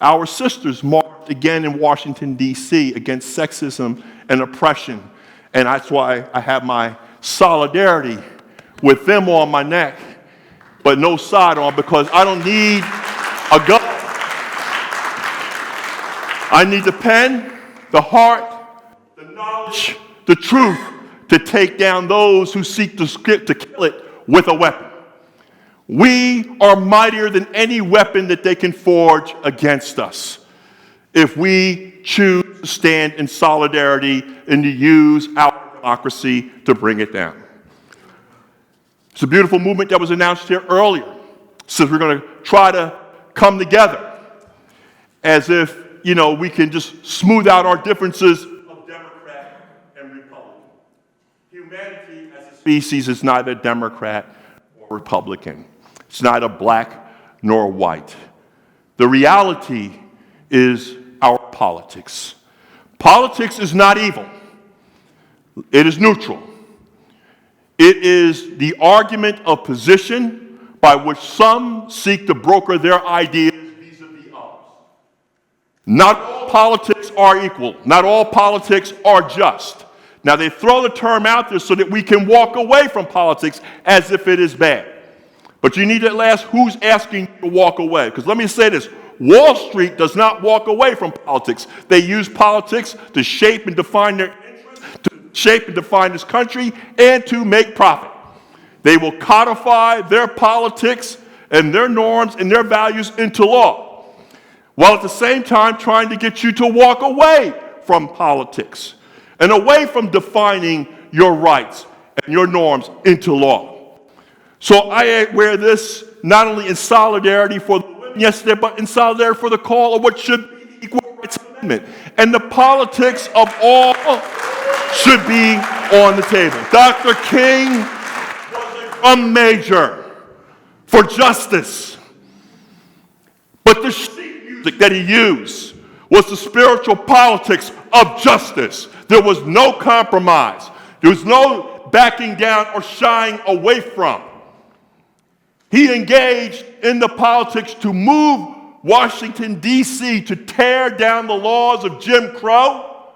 our sisters marched again in Washington, D.C. against sexism and oppression. And that's why I have my solidarity with them on my neck, but no sidearm, because I don't need a gun. I need the pen, the heart, the knowledge, the truth to take down those who seek to kill it with a weapon. We are mightier than any weapon that they can forge against us if we choose to stand in solidarity and to use our democracy to bring it down. It's a beautiful movement that was announced here earlier. So we're going to try to come together as if, we can just smooth out our differences of Democrat and Republican. Humanity as a species is neither Democrat or Republican. It's neither black nor white. The reality is our politics. Politics is not evil. It is neutral. It is the argument of position by which some seek to broker their ideas vis-a-vis others. Not all politics are equal. Not all politics are just. Now, they throw the term out there so that we can walk away from politics as if it is bad. But you need to ask who's asking you to walk away. Because let me say this, Wall Street does not walk away from politics. They use politics to shape and define their interests, to shape and define this country, and to make profit. They will codify their politics and their norms and their values into law, while at the same time trying to get you to walk away from politics and away from defining your rights and your norms into law. So I wear this not only in solidarity for the women yesterday, but in solidarity for the call of what should be the Equal Rights Amendment. And the politics of all should be on the table. Dr. King was a drum major for justice, but the sheet music that he used was the spiritual politics of justice. There was no compromise. There was no backing down or shying away from. He engaged in the politics to move Washington, D.C. to tear down the laws of Jim Crow,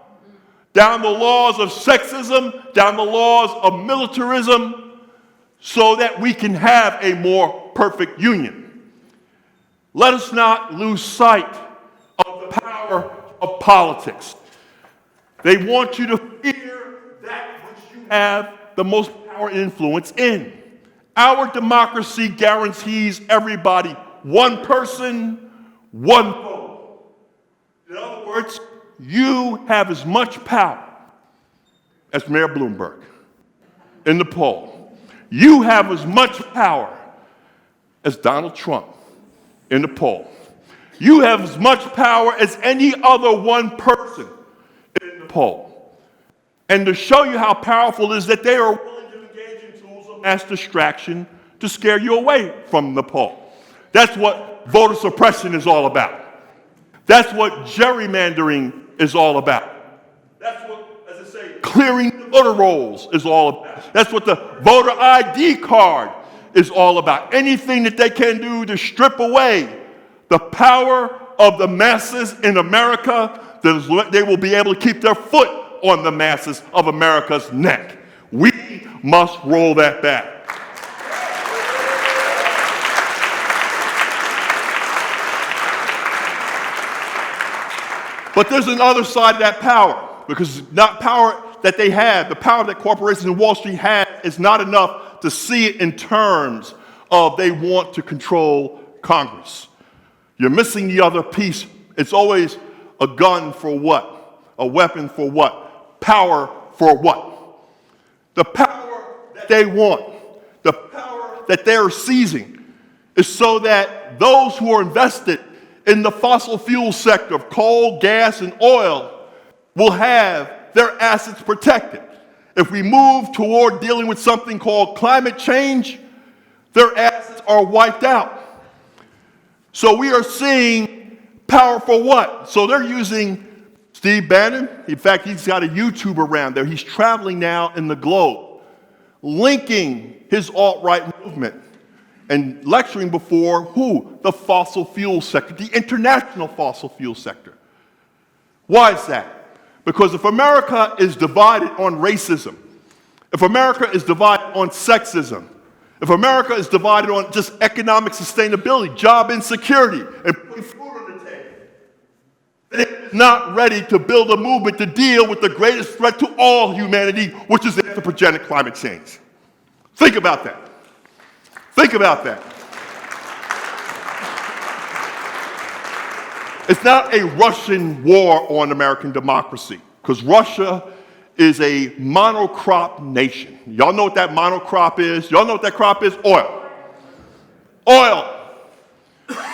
down the laws of sexism, down the laws of militarism, so that we can have a more perfect union. Let us not lose sight of the power of politics. They want you to fear that which you have the most power and influence in. Our democracy guarantees everybody one person, one vote. In other words, you have as much power as Mayor Bloomberg in the poll. You have as much power as Donald Trump in the poll. You have as much power as any other one person in the poll. And to show you how powerful it is that they are willing to engage in tools of mass distraction to scare you away from the poll. That's what voter suppression is all about. That's what gerrymandering is all about. That's what, as I say, clearing the voter rolls is all about. That's what the voter ID card is all about. Anything that they can do to strip away the power of the masses in America, they will be able to keep their foot on the masses of America's neck. We must roll that back. But there's another side of that power, because not power that they have, the power that corporations in Wall Street have is not enough to see it in terms of they want to control Congress. You're missing the other piece. It's always a gun for what? A weapon for what? Power for what? The power that they want, the power that they're seizing, is so that those who are invested in the fossil fuel sector of coal, gas, and oil will have their assets protected. If we move toward dealing with something called climate change, their assets are wiped out. So we are seeing power for what? So they're using Steve Bannon. In fact, he's got a YouTube around there. He's traveling now in the globe, linking his alt-right movement and lecturing before who? The fossil fuel sector, the international fossil fuel sector. Why is that? Because if America is divided on racism, if America is divided on sexism, if America is divided on just economic sustainability, job insecurity, and putting food on the table, then it is not ready to build a movement to deal with the greatest threat to all humanity, which is anthropogenic climate change. Think about that. Think about that. It's not a Russian war on American democracy, because Russia is a monocrop nation. Y'all know what that monocrop is? Y'all know what that crop is? Oil. Oil.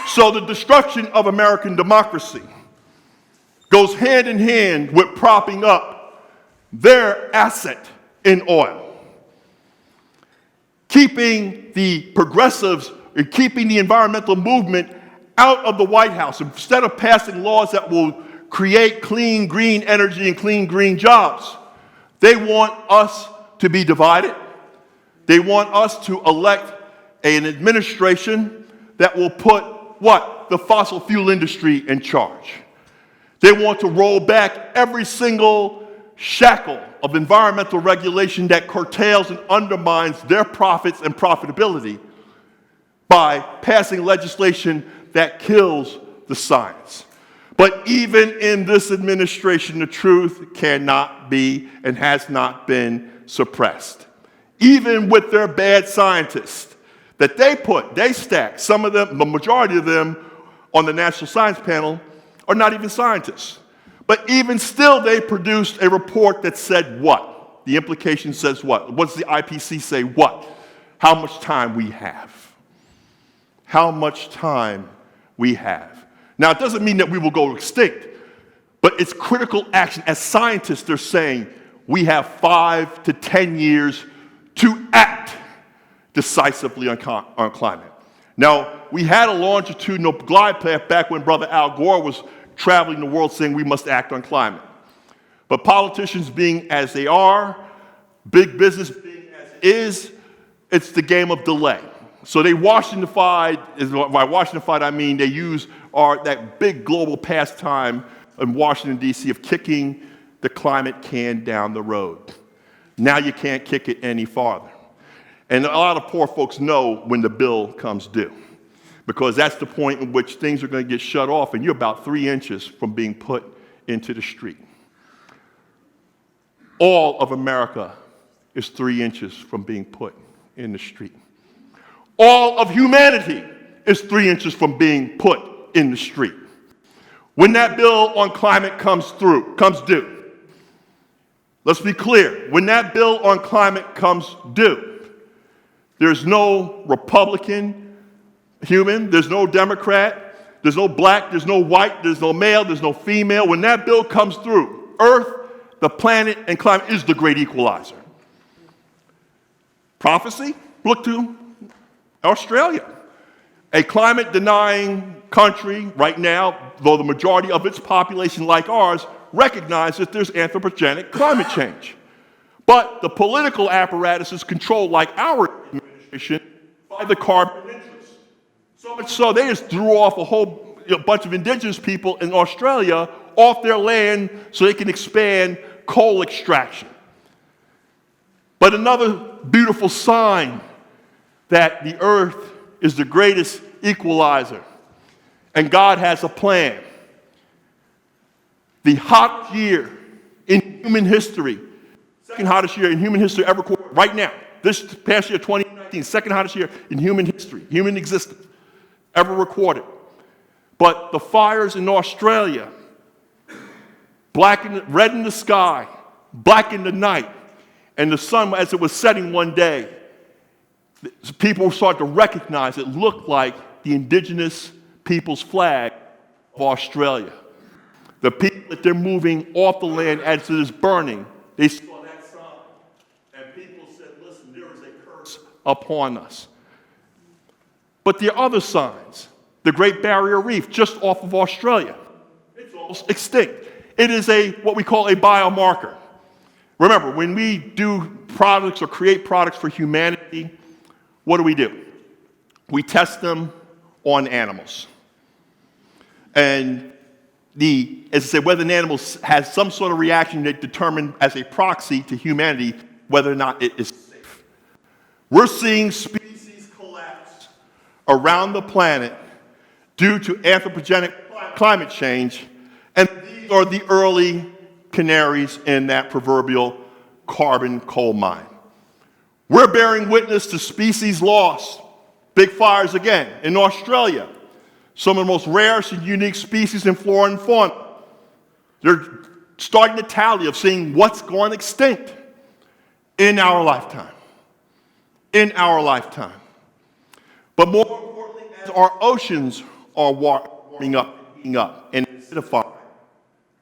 So the destruction of American democracy goes hand in hand with propping up their asset in oil. Keeping the progressives and keeping the environmental movement out of the White House, instead of passing laws that will create clean, green energy and clean, green jobs. They want us to be divided. They want us to elect an administration that will put what? The fossil fuel industry in charge. They want to roll back every single shackle of environmental regulation that curtails and undermines their profits and profitability by passing legislation that kills the science. But even in this administration, the truth cannot be and has not been suppressed. Even with their bad scientists that they stack, some of them, the majority of them on the National Science Panel are not even scientists. But even still, they produced a report that said what? The implication says what? What does the IPCC say? What? How much time we have. How much time we have. Now, it doesn't mean that we will go extinct, but it's critical action. As scientists, they're saying we have 5 to 10 years to act decisively on climate. Now, we had a longitudinal glide path back when Brother Al Gore was traveling the world saying we must act on climate. But politicians being as they are, big business being as it is, it's the game of delay. So they Washingtonified, by Washingtonified I mean they use that big global pastime in Washington, D.C. of kicking the climate can down the road. Now you can't kick it any farther. And a lot of poor folks know when the bill comes due, because that's the point in which things are going to get shut off and you're about 3 inches from being put into the street. All of America is 3 inches from being put in the street. All of humanity is 3 inches from being put in the street. When that bill on climate comes due, let's be clear, when that bill on climate comes due, there's no Republican human, there's no Democrat, there's no black, there's no white, there's no male, there's no female. When that bill comes through, Earth, the planet, and climate is the great equalizer. Prophecy? Look to Australia, a climate-denying country right now, though the majority of its population, like ours, recognize that there's anthropogenic climate change. But the political apparatus is controlled, like our administration, by the carbon interests. So much so, they just threw off a whole bunch of indigenous people in Australia off their land so they can expand coal extraction. But another beautiful sign that the earth is the greatest equalizer and God has a plan. The hottest year in human history, second hottest year in human history ever recorded right now, this past year, 2019, second hottest year in human history, human existence ever recorded. But the fires in Australia, red in the sky, black in the night, and the sun as it was setting one day, people started to recognize it looked like the indigenous people's flag of Australia. The people that they're moving off the land as it is burning, they saw that sign. And people said, listen, there is a curse upon us. But there are other signs. The Great Barrier Reef, just off of Australia, it's almost extinct. It is what we call a biomarker. Remember, when we do products or create products for humanity, what do? We test them on animals. And as I said, whether an animal has some sort of reaction that determines as a proxy to humanity whether or not it is safe. We're seeing species collapse around the planet due to anthropogenic climate change, And these are the early canaries in that proverbial carbon coal mine. We're bearing witness to species loss. Big fires again in Australia. Some of the most rare and unique species in flora and fauna. They're starting to tally of seeing what's gone extinct in our lifetime. In our lifetime. But more importantly, as our oceans are warming up, heating up, and acidifying,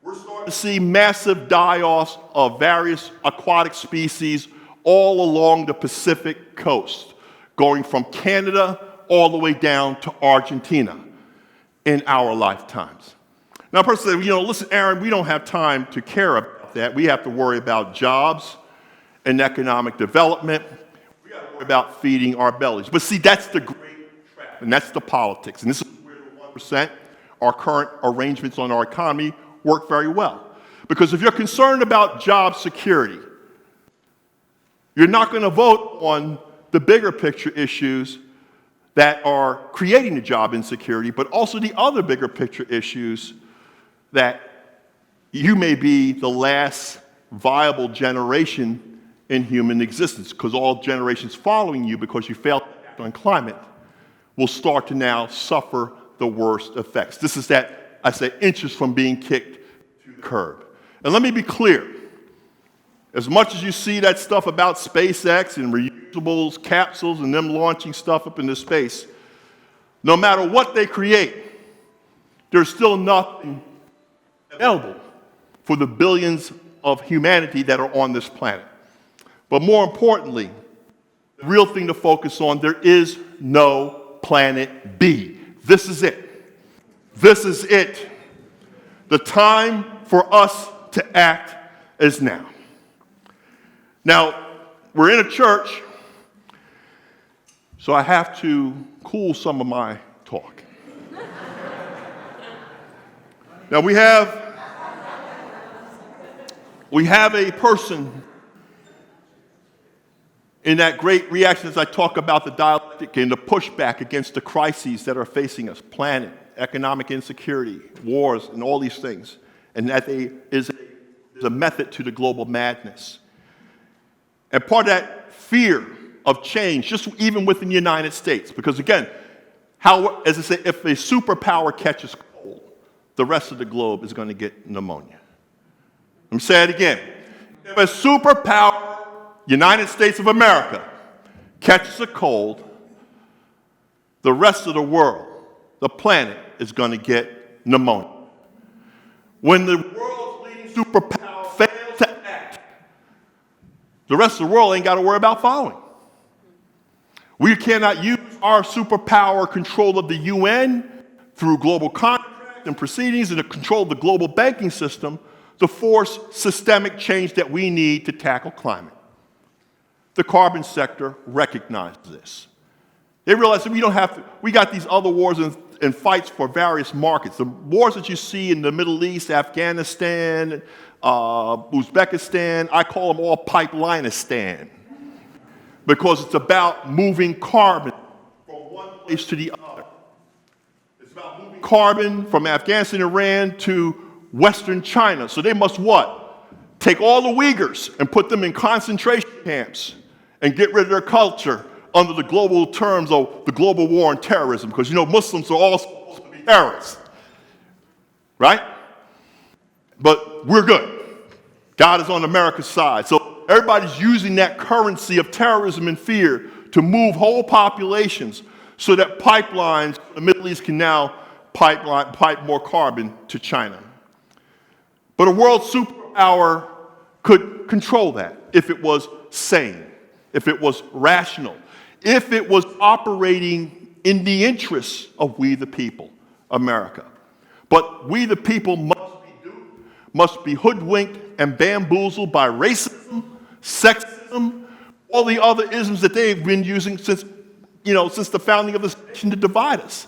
we're starting to see massive die-offs of various aquatic species all along the Pacific coast, going from Canada all the way down to Argentina in our lifetimes. Now, a person said, listen, Aaron, we don't have time to care about that. We have to worry about jobs and economic development. We got to worry about feeding our bellies. But see, that's the great trap, and that's the politics. And this is where the 1%, our current arrangements on our economy, work very well. Because if you're concerned about job security, you're not going to vote on the bigger picture issues that are creating the job insecurity, but also the other bigger picture issues that you may be the last viable generation in human existence, because all generations following you, because you failed to act on climate, will start to now suffer the worst effects. This is that, I say, inches from being kicked to the curb. And let me be clear. As much as you see that stuff about SpaceX and reusables, capsules, and them launching stuff up into space, no matter what they create, there's still nothing available for the billions of humanity that are on this planet. But more importantly, the real thing to focus on, there is no planet B. This is it. This is it. The time for us to act is now. Now, we're in a church, so I have to cool some of my talk. Now, we have a person in that great reaction as I talk about the dialectic and the pushback against the crises that are facing us, planet, economic insecurity, wars, and all these things, and that is a method to the global madness. And part of that fear of change, just even within the United States, because again, as I say, if a superpower catches cold, the rest of the globe is going to get pneumonia. Let me say it again. If a superpower, United States of America, catches a cold, the rest of the world, the planet, is going to get pneumonia. When the world's leading superpower fails to act, the rest of the world ain't got to worry about following. We cannot use our superpower control of the UN through global contracts and proceedings and the control of the global banking system to force systemic change that we need to tackle climate. The carbon sector recognizes this. They realize that we got these other wars and fights for various markets. The wars that you see in the Middle East, Afghanistan, Uzbekistan, I call them all Pipelineistan, because it's about moving carbon from one place to the other. It's about moving carbon from Afghanistan, Iran to Western China. So they must what? Take all the Uyghurs and put them in concentration camps and get rid of their culture under the global terms of the global war on terrorism, because Muslims are all supposed to be terrorists, right? But we're good. God is on America's side. So everybody's using that currency of terrorism and fear to move whole populations so that pipelines, the Middle East can now pipe more carbon to China. But a world superpower could control that if it was sane, if it was rational, if it was operating in the interests of we the people, America. But we the people must be hoodwinked and bamboozled by racism, sexism, all the other isms that they've been using since the founding of this nation to divide us.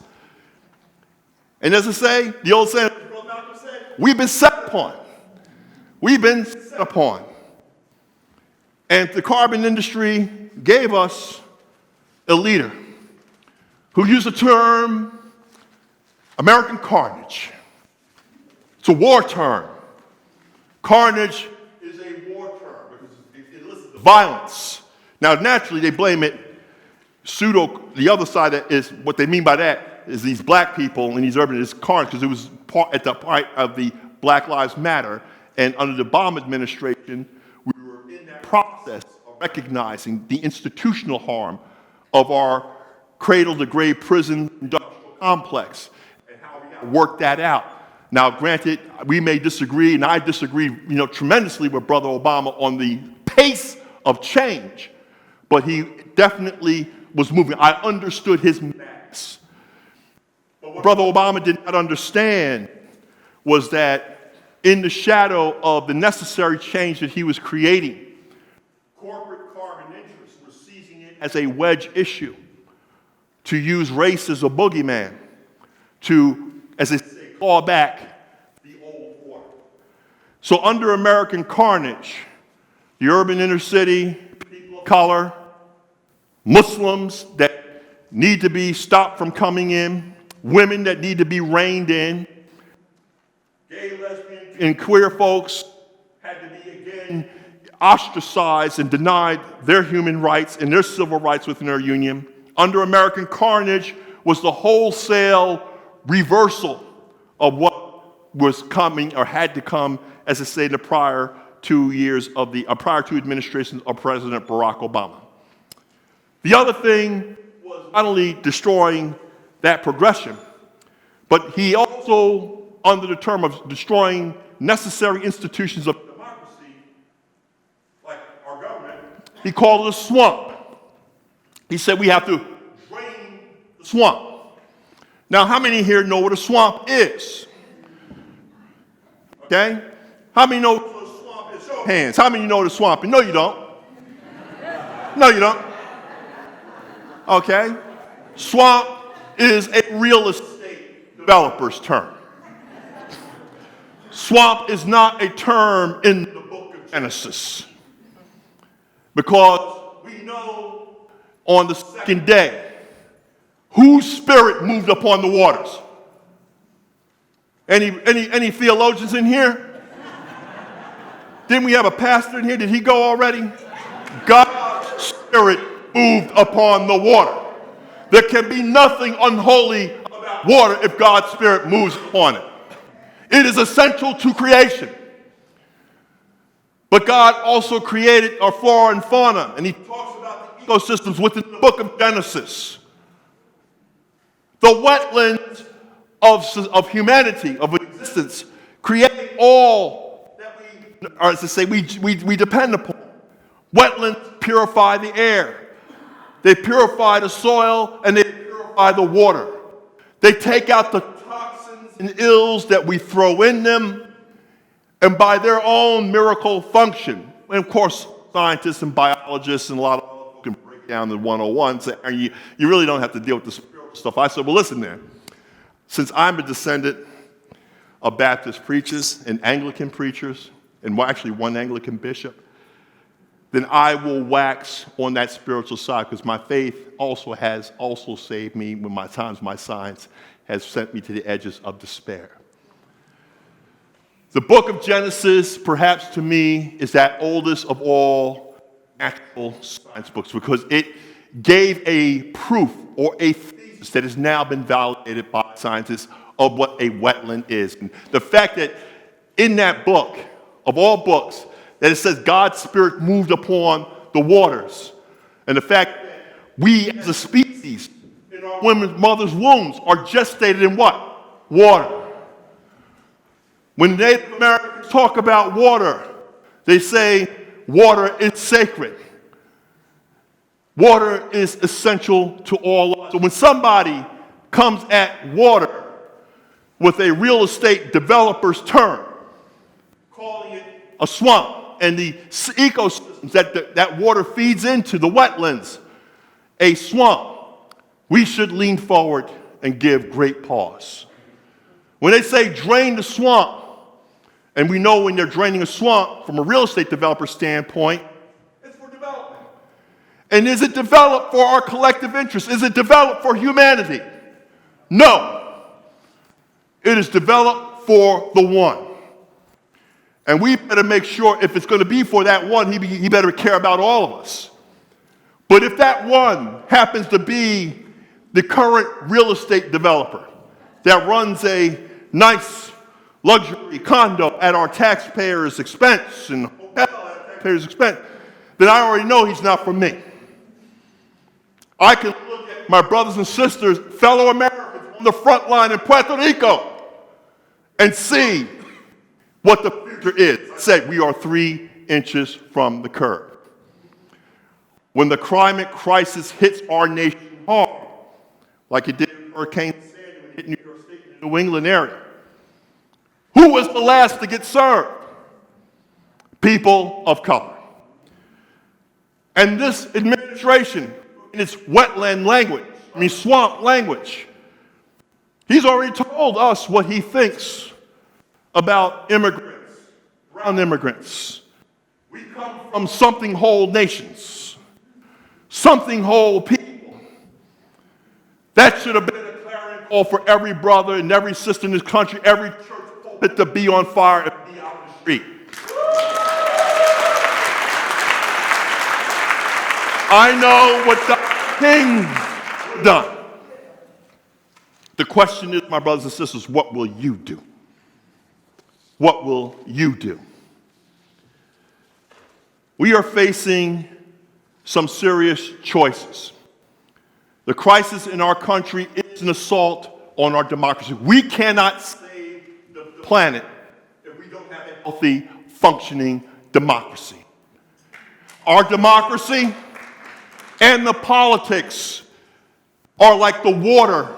And as I say, the old saying, we've been set upon. We've been set upon. And the carbon industry gave us a leader who used the term American carnage It's a war term. Carnage is a war term because it elicits violence. Now, naturally, they blame it the other side is, what they mean by that is these black people in these urban, is carnage, because it was at the part of the Black Lives Matter. And under the Obama administration, we were in that process of recognizing the institutional harm of our cradle-to-grave prison industrial complex and how we got to work that out. Now, granted, we may disagree, and I disagree, tremendously with Brother Obama on the pace of change, but he definitely was moving. I understood his mass. But what Brother Obama did not understand was that in the shadow of the necessary change that he was creating, corporate carbon interests were seizing it as a wedge issue, to use race as a boogeyman, to, as they say, claw back the old order. So under American carnage, the urban inner city, people of color, Muslims that need to be stopped from coming in, women that need to be reined in, gay, lesbian, and queer folks had to be again ostracized and denied their human rights and their civil rights within their union. Under American carnage was the wholesale reversal of what was coming or had to come, as I say, in the prior 2 years of the prior 2 administrations of President Barack Obama. The other thing was not only destroying that progression, but he also, under the term of destroying necessary institutions of democracy, like our government, he called it a swamp. He said we have to drain the swamp. Now, how many here know what a swamp is? Okay? How many know what a swamp is? Show of hands. How many know what a swamp is? No, you don't. No, you don't. Okay? Swamp is a real estate developer's term. Swamp is not a term in the book of Genesis, because we know on the second day whose spirit moved upon the waters. Any theologians in here? Didn't we have a pastor in here? Did he go already? God's spirit moved upon the water. There can be nothing unholy about water if God's spirit moves upon it. It is essential to creation. But God also created our flora and fauna, and he talks about the ecosystems within the book of Genesis. The wetlands of humanity, of existence, create all that we, or as I say, we depend upon. Wetlands purify the air. They purify the soil, and they purify the water. They take out the toxins and ills that we throw in them, and by their own miracle function. And of course, scientists and biologists and a lot of people can break down the 101 and say, you really don't have to deal with the spiritual stuff. I said, well, listen there. Since I'm a descendant of Baptist preachers and Anglican preachers, and actually one Anglican bishop, then I will wax on that spiritual side, because my faith has saved me when my science has sent me to the edges of despair. The book of Genesis, perhaps to me, is that oldest of all natural science books, because it gave a proof or a thesis that has now been validated by scientists of what a wetland is. And the fact that in that book, of all books, that it says God's spirit moved upon the waters, and the fact that we as a species in our women's mothers' wombs are gestated in what? Water. When Native Americans talk about water, they say water is sacred. Water is essential to all of us. So when somebody comes at water with a real estate developer's term, calling it a swamp, and the ecosystems that water feeds into, the wetlands, a swamp, we should lean forward and give great pause. When they say drain the swamp, and we know when they're draining a swamp from a real estate developer standpoint, it's for development. And is it developed for our collective interest? Is it developed for humanity? No. It is developed for the one. And we better make sure if it's going to be for that one, he better care about all of us. But if that one happens to be the current real estate developer that runs a nice luxury condo at our taxpayers' expense and hotel at our taxpayers' expense, then I already know he's not for me. I can look at my brothers and sisters, fellow Americans on the front line in Puerto Rico and see what the future is. I said we are 3 inches from the curb. When the climate crisis hits our nation hard, like it did Hurricane Sandy when it hit New York State and the New England area, who was the last to get served? People of color. And this administration, in its wetland language, swamp language, he's already told us what he thinks about immigrants, brown immigrants. We come from something whole nations, something whole people. That should have been a clarion call for every brother and every sister in this country, every church pulpit to be on fire and be out in the street. I know what Dr. King done. The question is, my brothers and sisters, what will you do? What will you do? We are facing some serious choices. The crisis in our country is an assault on our democracy. We cannot save the planet if we don't have a healthy, functioning democracy. Our democracy and the politics are like the water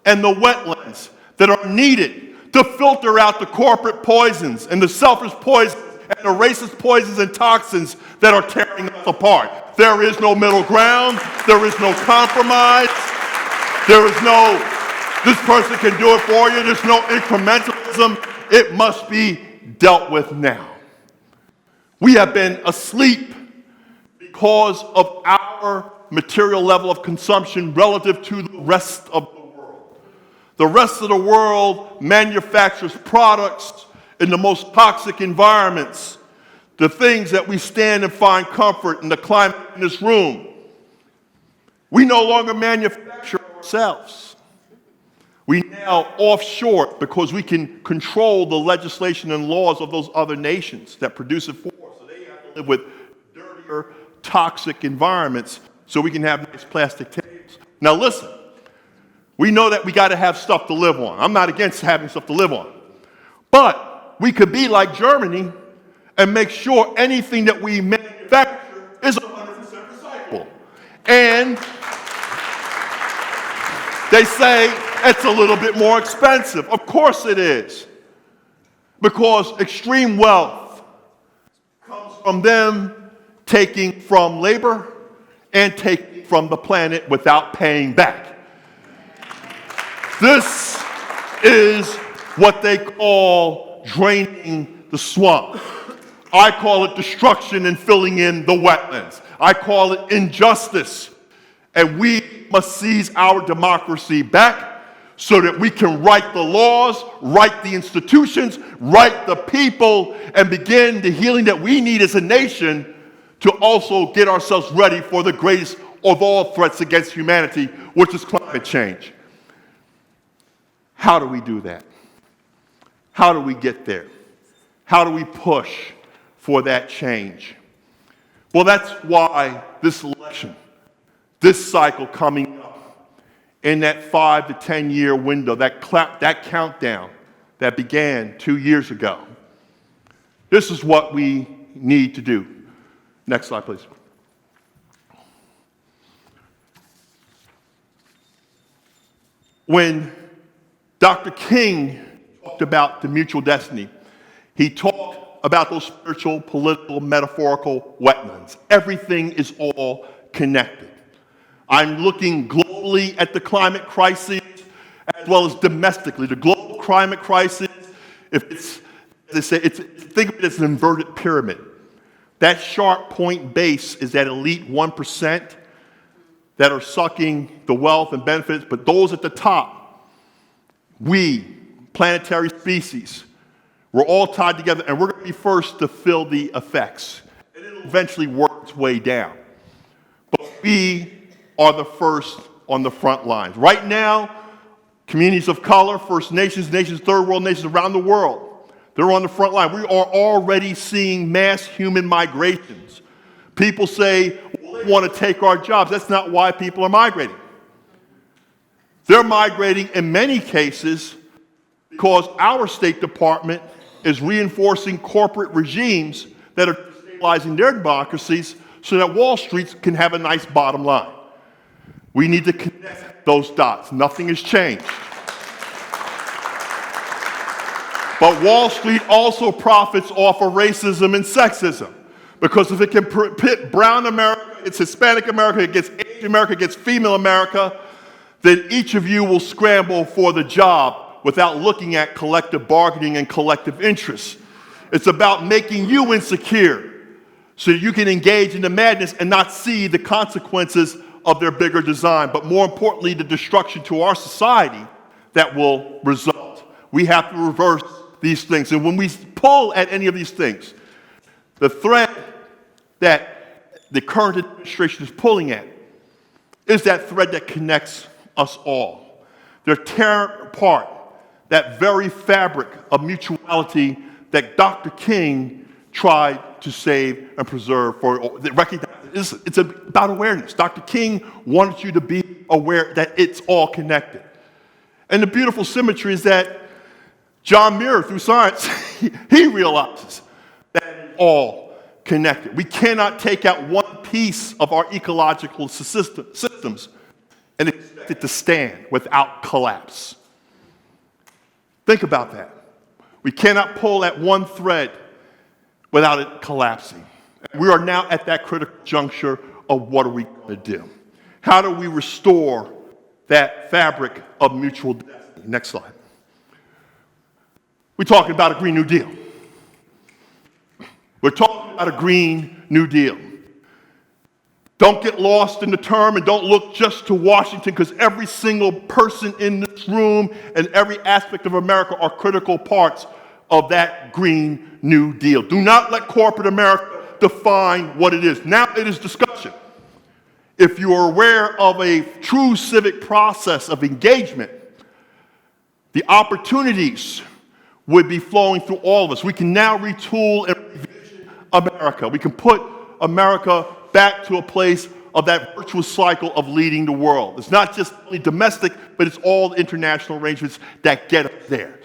and the wetlands that are needed to filter out the corporate poisons and the selfish poisons and the racist poisons and toxins that are tearing us apart. There is no middle ground. There is no compromise. There is no, this person can do it for you. There's no incrementalism. It must be dealt with now. We have been asleep because of our material level of consumption relative to the rest of the world. The rest of the world manufactures products in the most toxic environments, the things that we stand and find comfort in the climate in this room. We no longer manufacture ourselves. We now offshore because we can control the legislation and laws of those other nations that produce it for us. So they have to live with dirtier, toxic environments so we can have nice plastic tables. Now listen, we know that we got to have stuff to live on. I'm not against having stuff to live on. But we could be like Germany and make sure anything that we manufacture is 100% recyclable. And they say it's a little bit more expensive. Of course it is. Because extreme wealth comes from them taking from labor and taking from the planet without paying back. This is what they call draining the swamp. I call it destruction and filling in the wetlands. I call it injustice. And we must seize our democracy back so that we can write the laws, write the institutions, write the people, and begin the healing that we need as a nation to also get ourselves ready for the greatest of all threats against humanity, which is climate change. How do we do that? How do we get there? How do we push for that change? Well, that's why this election, this cycle coming up, in that 5 to 10 year window, that countdown that began 2 years ago, this is what we need to do. Next slide, please. When Dr. King talked about the mutual destiny, he talked about those spiritual, political, metaphorical wetlands. Everything is all connected. I'm looking globally at the climate crisis as well as domestically. The global climate crisis, if it's, as they say, think of it as an inverted pyramid. That sharp point base is that elite 1% that are sucking the wealth and benefits, but those at the top, we, planetary species. We're all tied together, and we're going to be first to feel the effects. And it'll eventually work its way down. But we are the first on the front lines. Right now, communities of color, First Nations, nations, third world nations around the world, they're on the front line. We are already seeing mass human migrations. People say, well, they want to take our jobs. That's not why people are migrating. They're migrating in many cases because our State Department is reinforcing corporate regimes that are stabilizing their democracies so that Wall Street can have a nice bottom line. We need to connect those dots. Nothing has changed. But Wall Street also profits off of racism and sexism, because if it can pit brown America, it's Hispanic America, it gets Asian America, it gets female America, then each of you will scramble for the job without looking at collective bargaining and collective interests. It's about making you insecure so you can engage in the madness and not see the consequences of their bigger design, but more importantly, the destruction to our society that will result. We have to reverse these things. And when we pull at any of these things, the thread that the current administration is pulling at is that thread that connects us all. They're tearing apart that very fabric of mutuality that Dr. King tried to save and preserve. It's about awareness. Dr. King wanted you to be aware that it's all connected. And the beautiful symmetry is that John Muir, through science, he realizes that it's all connected. We cannot take out one piece of our ecological systems and expect it to stand without collapse. Think about that. We cannot pull at one thread without it collapsing. We are now at that critical juncture of what are we going to do? How do we restore that fabric of mutual destiny? Next slide. We're talking about a Green New Deal. We're talking about a Green New Deal. Don't get lost in the term and don't look just to Washington, because every single person in this room and every aspect of America are critical parts of that Green New Deal. Do not let corporate America define what it is. Now it is discussion. If you are aware of a true civic process of engagement, the opportunities would be flowing through all of us. We can now retool and revision America. We can put America back to a place of that virtuous cycle of leading the world. It's not just only domestic, but it's all the international arrangements that get us there.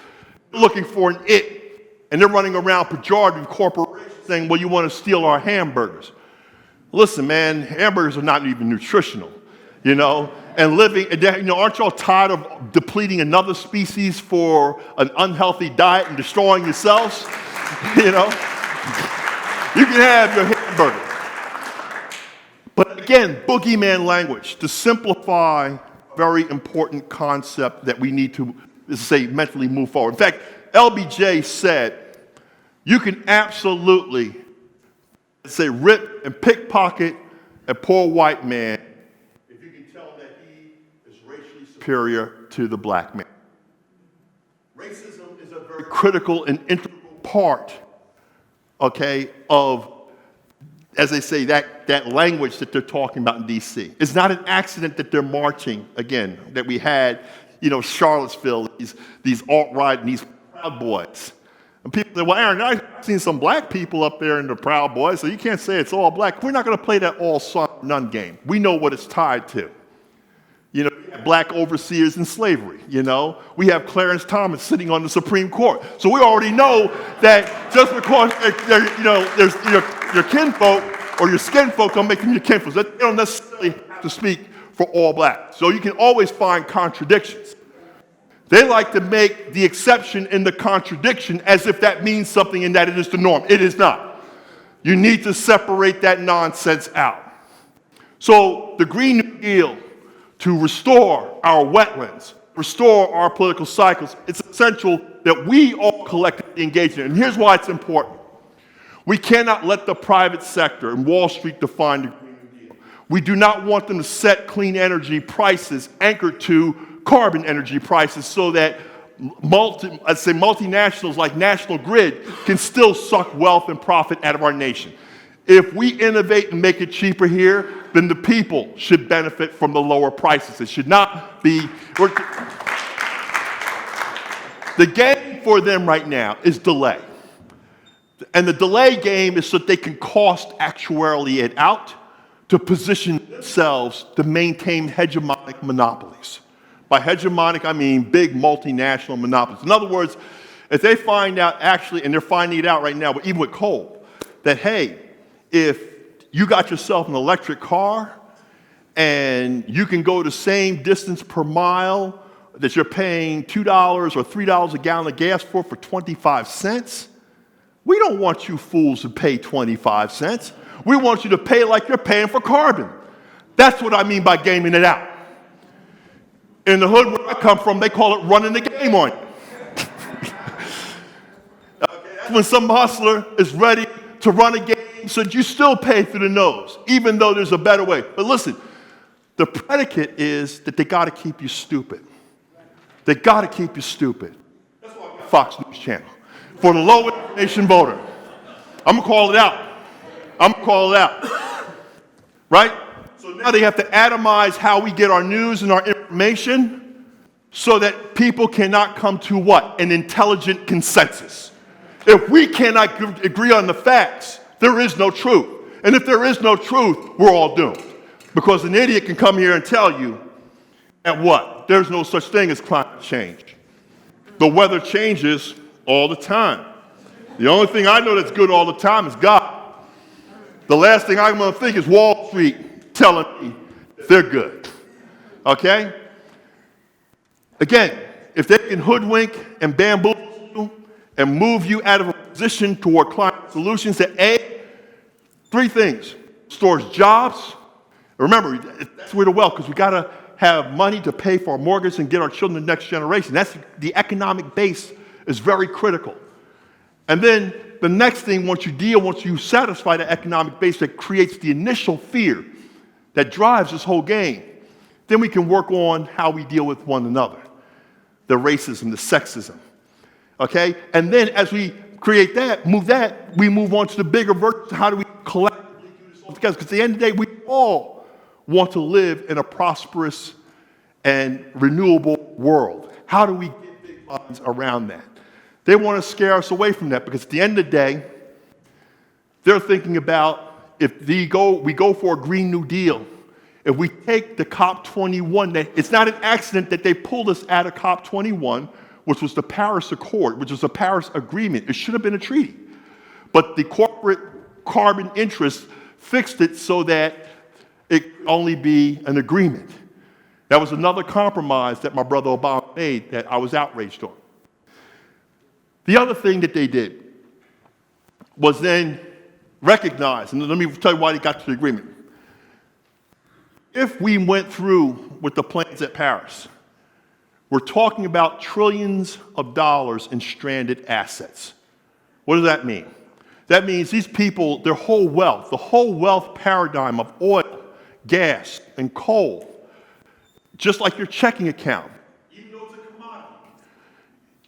They're looking for an it, and they're running around pejorative corporations saying, well, you want to steal our hamburgers. Listen, man, hamburgers are not even nutritional, and living, aren't y'all tired of depleting another species for an unhealthy diet and destroying yourselves? You can have your hamburger. But again, boogeyman language to simplify a very important concept that we need to, mentally move forward. In fact, LBJ said, you can absolutely, rip and pickpocket a poor white man if you can tell him that he is racially superior to the black man. Racism is a very critical and integral part, of, as they say, that language that they're talking about in D.C. It's not an accident that they're marching, again, that we had, Charlottesville, these alt-right and these Proud Boys. And people say, well, Aaron, I've seen some black people up there in the Proud Boys, so you can't say it's all black. We're not going to play that all-sum none game. We know what it's tied to. We have black overseers in slavery, We have Clarence Thomas sitting on the Supreme Court. So we already know that just because there's your kinfolk or your skin folk don't make them your kinfolk. They don't necessarily have to speak for all black. So you can always find contradictions. They like to make the exception in the contradiction as if that means something and that it is the norm. It is not. You need to separate that nonsense out. So the Green New Deal, to restore our wetlands, restore our political cycles, it's essential that we all collectively engage in it. And here's why it's important. We cannot let the private sector and Wall Street define the Green New Deal. We do not want them to set clean energy prices anchored to carbon energy prices so that multinationals like National Grid can still suck wealth and profit out of our nation. If we innovate and make it cheaper here, then the people should benefit from the lower prices. It should not be. The game for them right now is delay. And the delay game is so that they can cost actuarially it out to position themselves to maintain hegemonic monopolies. By hegemonic, I mean big multinational monopolies. In other words, if they find out actually, and they're finding it out right now, even with coal, that, hey, if you got yourself an electric car and you can go the same distance per mile that you're paying $2 or $3 a gallon of gas for 25 cents, we don't want you fools to pay 25 cents. We want you to pay like you're paying for carbon. That's what I mean by gaming it out. In the hood where I come from, they call it running the game on you. Okay, that's when some hustler is ready to run a game so that you still pay through the nose, even though there's a better way. But listen, the predicate is that they got to keep you stupid. They got to keep you stupid. That's why I got Fox News Channel. For the low information voter. I'm going to call it out. Right? So now they have to atomize how we get our news and our information so that people cannot come to what? An intelligent consensus. If we cannot agree on the facts, there is no truth. And if there is no truth, we're all doomed. Because an idiot can come here and tell you that what? There's no such thing as climate change. The weather changes all the time. The only thing I know that's good all the time is God. The last thing I'm going to think is Wall Street telling me they're good. Okay? Again, if they can hoodwink and bamboozle you and move you out of a position toward climate solutions that three things: stores jobs. Remember, that's where the wealth, because we got to have money to pay for our mortgage and get our children the next generation. That's the economic base is very critical. And then the next thing, once you satisfy the economic base that creates the initial fear that drives this whole game, then we can work on how we deal with one another. The racism, the sexism, okay? And then as we create that, we move on to the bigger version. How do we collectively do this all together? Because at the end of the day, we all want to live in a prosperous and renewable world. How do we get big minds around that? They want to scare us away from that because at the end of the day, they're thinking about if we go for a Green New Deal, if we take the COP21, it's not an accident that they pulled us out of COP21, which was the Paris Accord, which was a Paris Agreement. It should have been a treaty. But the corporate carbon interests fixed it so that it could only be an agreement. That was another compromise that my brother Obama made that I was outraged on. The other thing that they did was then recognize, and let me tell you why they got to the agreement. If we went through with the plans at Paris, we're talking about trillions of dollars in stranded assets. What does that mean? That means these people, their whole wealth, the whole wealth paradigm of oil, gas, and coal, just like your checking account, even though it's a commodity,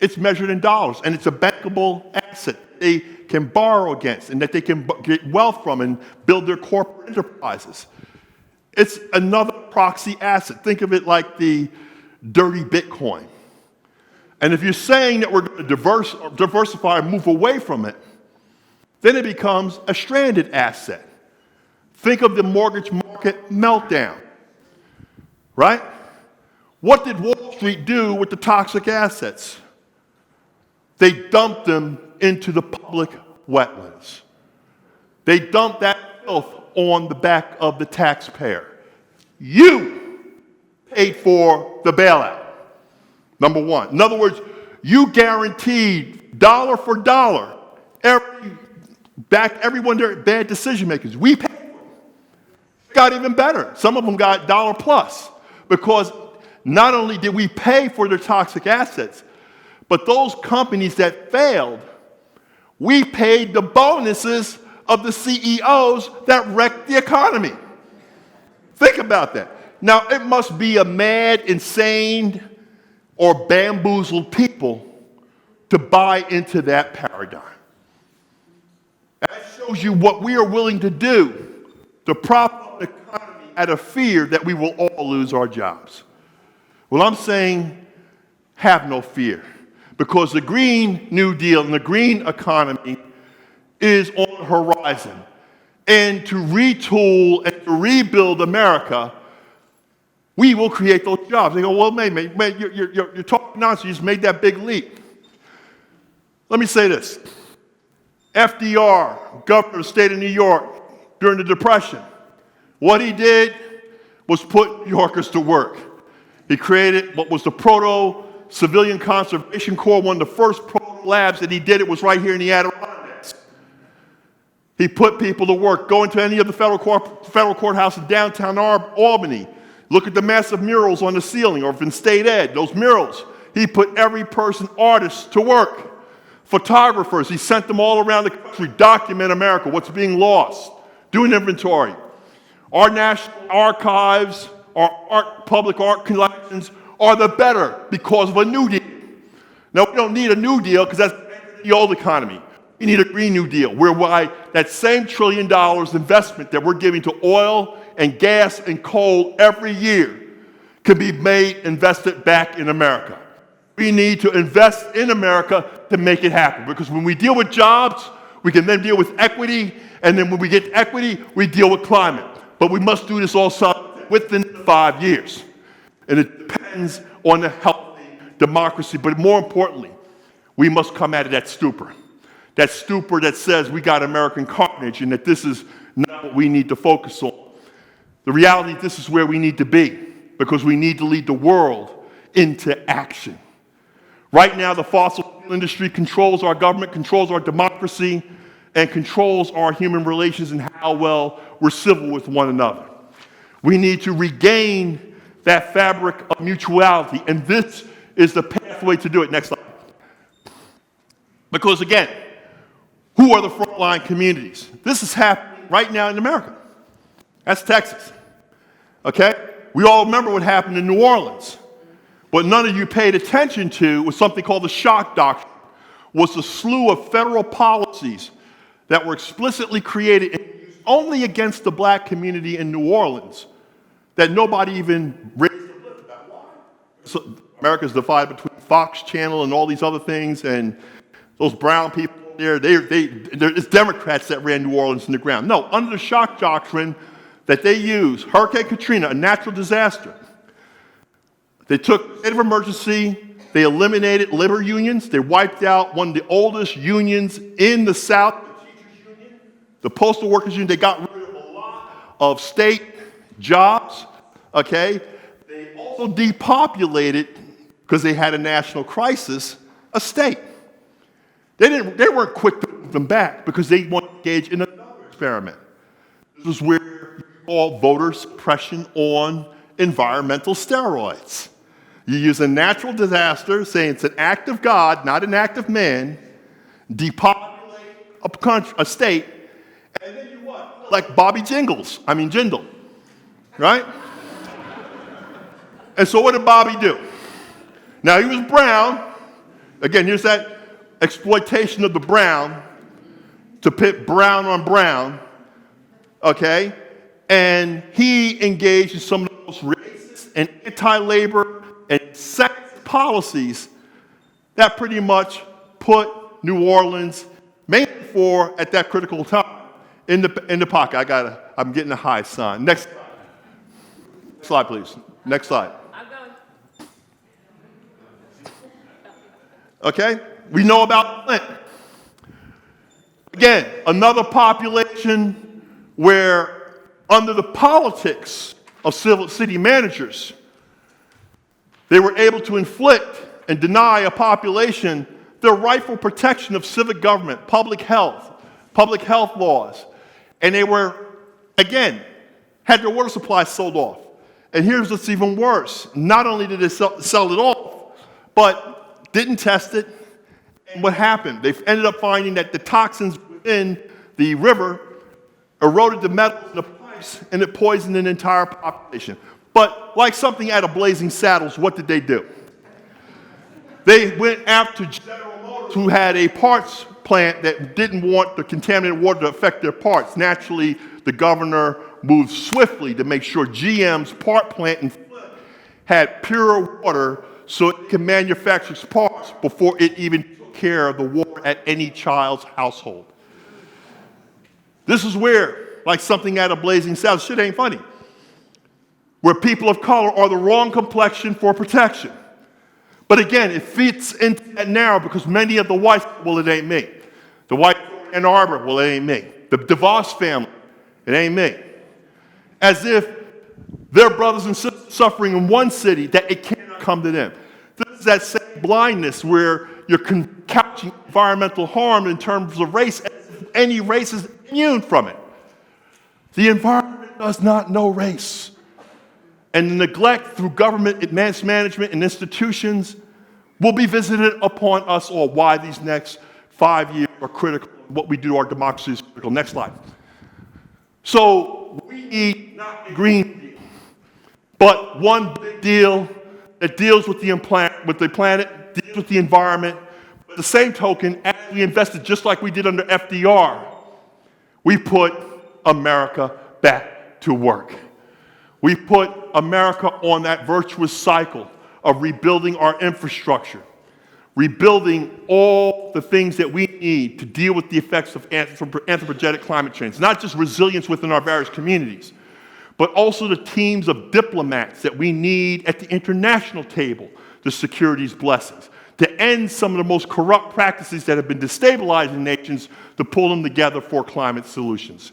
it's measured in dollars, and it's a bankable asset they can borrow against and that they can get wealth from and build their corporate enterprises. It's another proxy asset. Think of it like the dirty Bitcoin. And if you're saying that we're going to diversify and move away from it, then it becomes a stranded asset. Think of the mortgage market meltdown, right? What did Wall Street do with the toxic assets? They dumped them into the public wetlands. They dumped that filth on the back of the taxpayer. You paid for the bailout, number one. In other words, you guaranteed dollar for dollar back everyone their bad decision makers. We paid for it. It got even better. Some of them got dollar plus because not only did we pay for their toxic assets, but those companies that failed, we paid the bonuses of the CEOs that wrecked the economy. Think about that. Now, it must be a mad, insane or bamboozled people to buy into that paradigm. That shows you what we are willing to do to prop up the economy out of fear that we will all lose our jobs. Well, I'm saying have no fear, because the Green New Deal and the green economy is on the horizon. And to retool and to rebuild America, we will create those jobs. They go, well, man, you're talking nonsense. You just made that big leap. Let me say this. FDR, governor of the state of New York, during the Depression, what he did was put New Yorkers to work. He created what was the Proto-Civilian Conservation Corps, one of the first proto-labs that he did. It was right here in the Adirondacks. He put people to work. Go into any of the federal courthouse in downtown Albany. Look at the massive murals on the ceiling, or if in state ed, those murals. He put every person, artists, to work. Photographers, he sent them all around the country, document America, what's being lost, do an inventory. Our national archives, our public art collections are the better because of a New Deal. Now, we don't need a New Deal because that's the old economy. We need a Green New Deal, whereby that same $1 trillion investment that we're giving to oil and gas and coal every year can be invested back in America. We need to invest in America to make it happen, because when we deal with jobs, we can then deal with equity, and then when we get equity, we deal with climate. But we must do this also within 5 years. And it depends on the healthy democracy, but more importantly, we must come out of that stupor that says we got American carnage and that this is not what we need to focus on. The reality, this is where we need to be, because we need to lead the world into action. Right now, the fossil fuel industry controls our government, controls our democracy, and controls our human relations and how well we're civil with one another. We need to regain that fabric of mutuality, and this is the pathway to do it. Next slide. Because again, who are the frontline communities? This is happening right now in America. That's Texas. Okay? We all remember what happened in New Orleans. What none of you paid attention to was something called the shock doctrine, was a slew of federal policies that were explicitly created and used only against the black community in New Orleans that nobody even raised a lip about. Why? So America's divided between Fox Channel and all these other things, and those brown people there, it's Democrats that ran New Orleans in the ground. No, under the shock doctrine that they used, Hurricane Katrina, a natural disaster, they took state of emergency, they eliminated labor unions, they wiped out one of the oldest unions in the South, the teachers union, the postal workers union. They got rid of a lot of state jobs, okay? They also depopulated, because they had a national crisis, a state. They weren't quick to move them back because they wanted to engage in another experiment. This is where you call voter suppression on environmental steroids. You use a natural disaster, saying it's an act of God, not an act of man, depopulate a state, and then you what? Like Bobby Jindal, right? And so what did Bobby do? Now, he was brown. Again, here's that exploitation of the brown to pit brown on brown, okay? And he engaged in some of the most racist and anti-labor and sexist policies that pretty much put New Orleans, mainly for at that critical time, in the pocket. I'm getting a high sign. Next slide, please. Next slide. I'm going. Okay? We know about Flint. Again, another population where, under the politics of city managers, they were able to inflict and deny a population their rightful protection of civic government, public health laws. And they were, again, had their water supply sold off. And here's what's even worse. Not only did they sell it off, but didn't test it. And what happened? They ended up finding that the toxins within the river eroded the metals in the pipes, and it poisoned an entire population. But like something out of Blazing Saddles, what did they do? They went after General Motors, who had a parts plant that didn't want the contaminated water to affect their parts. Naturally, the governor moved swiftly to make sure GM's part plant in Flint had pure water so it could manufacture its parts before it even took care of the water at any child's household. This is where, like something out of Blazing Saddles, shit ain't funny, where people of color are the wrong complexion for protection. But again, it fits into that narrow because many of the whites, well, it ain't me. The white in Ann Arbor, well, it ain't me. The DeVos family, it ain't me. As if their brothers and sisters suffering in one city that it cannot come to them. This is that same blindness where you're couching environmental harm in terms of race, as if any race is immune from it. The environment does not know race. And the neglect through government management and institutions will be visited upon us all. Why these next 5 years are critical. What we do to our democracy is critical. Next slide. So we need not a green deal, but one big deal that deals with the planet, deals with the environment. But at the same token, as we invested, just like we did under FDR, we put America back to work. We put America on that virtuous cycle of rebuilding our infrastructure, rebuilding all the things that we need to deal with the effects of anthropogenic climate change, not just resilience within our various communities, but also the teams of diplomats that we need at the international table to secure these blessings, to end some of the most corrupt practices that have been destabilizing nations, to pull them together for climate solutions.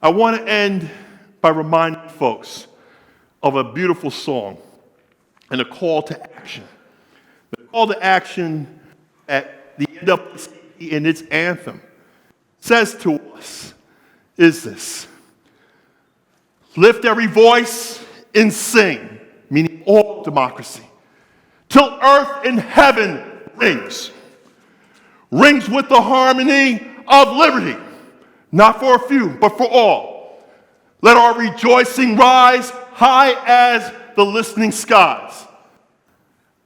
I want to end by reminding folks of a beautiful song and a call to action. The call to action at the NAACP in its anthem says to us is this: lift every voice and sing, meaning all democracy, till earth and heaven rings with the harmony of liberty. Not for a few, but for all. Let our rejoicing rise high as the listening skies.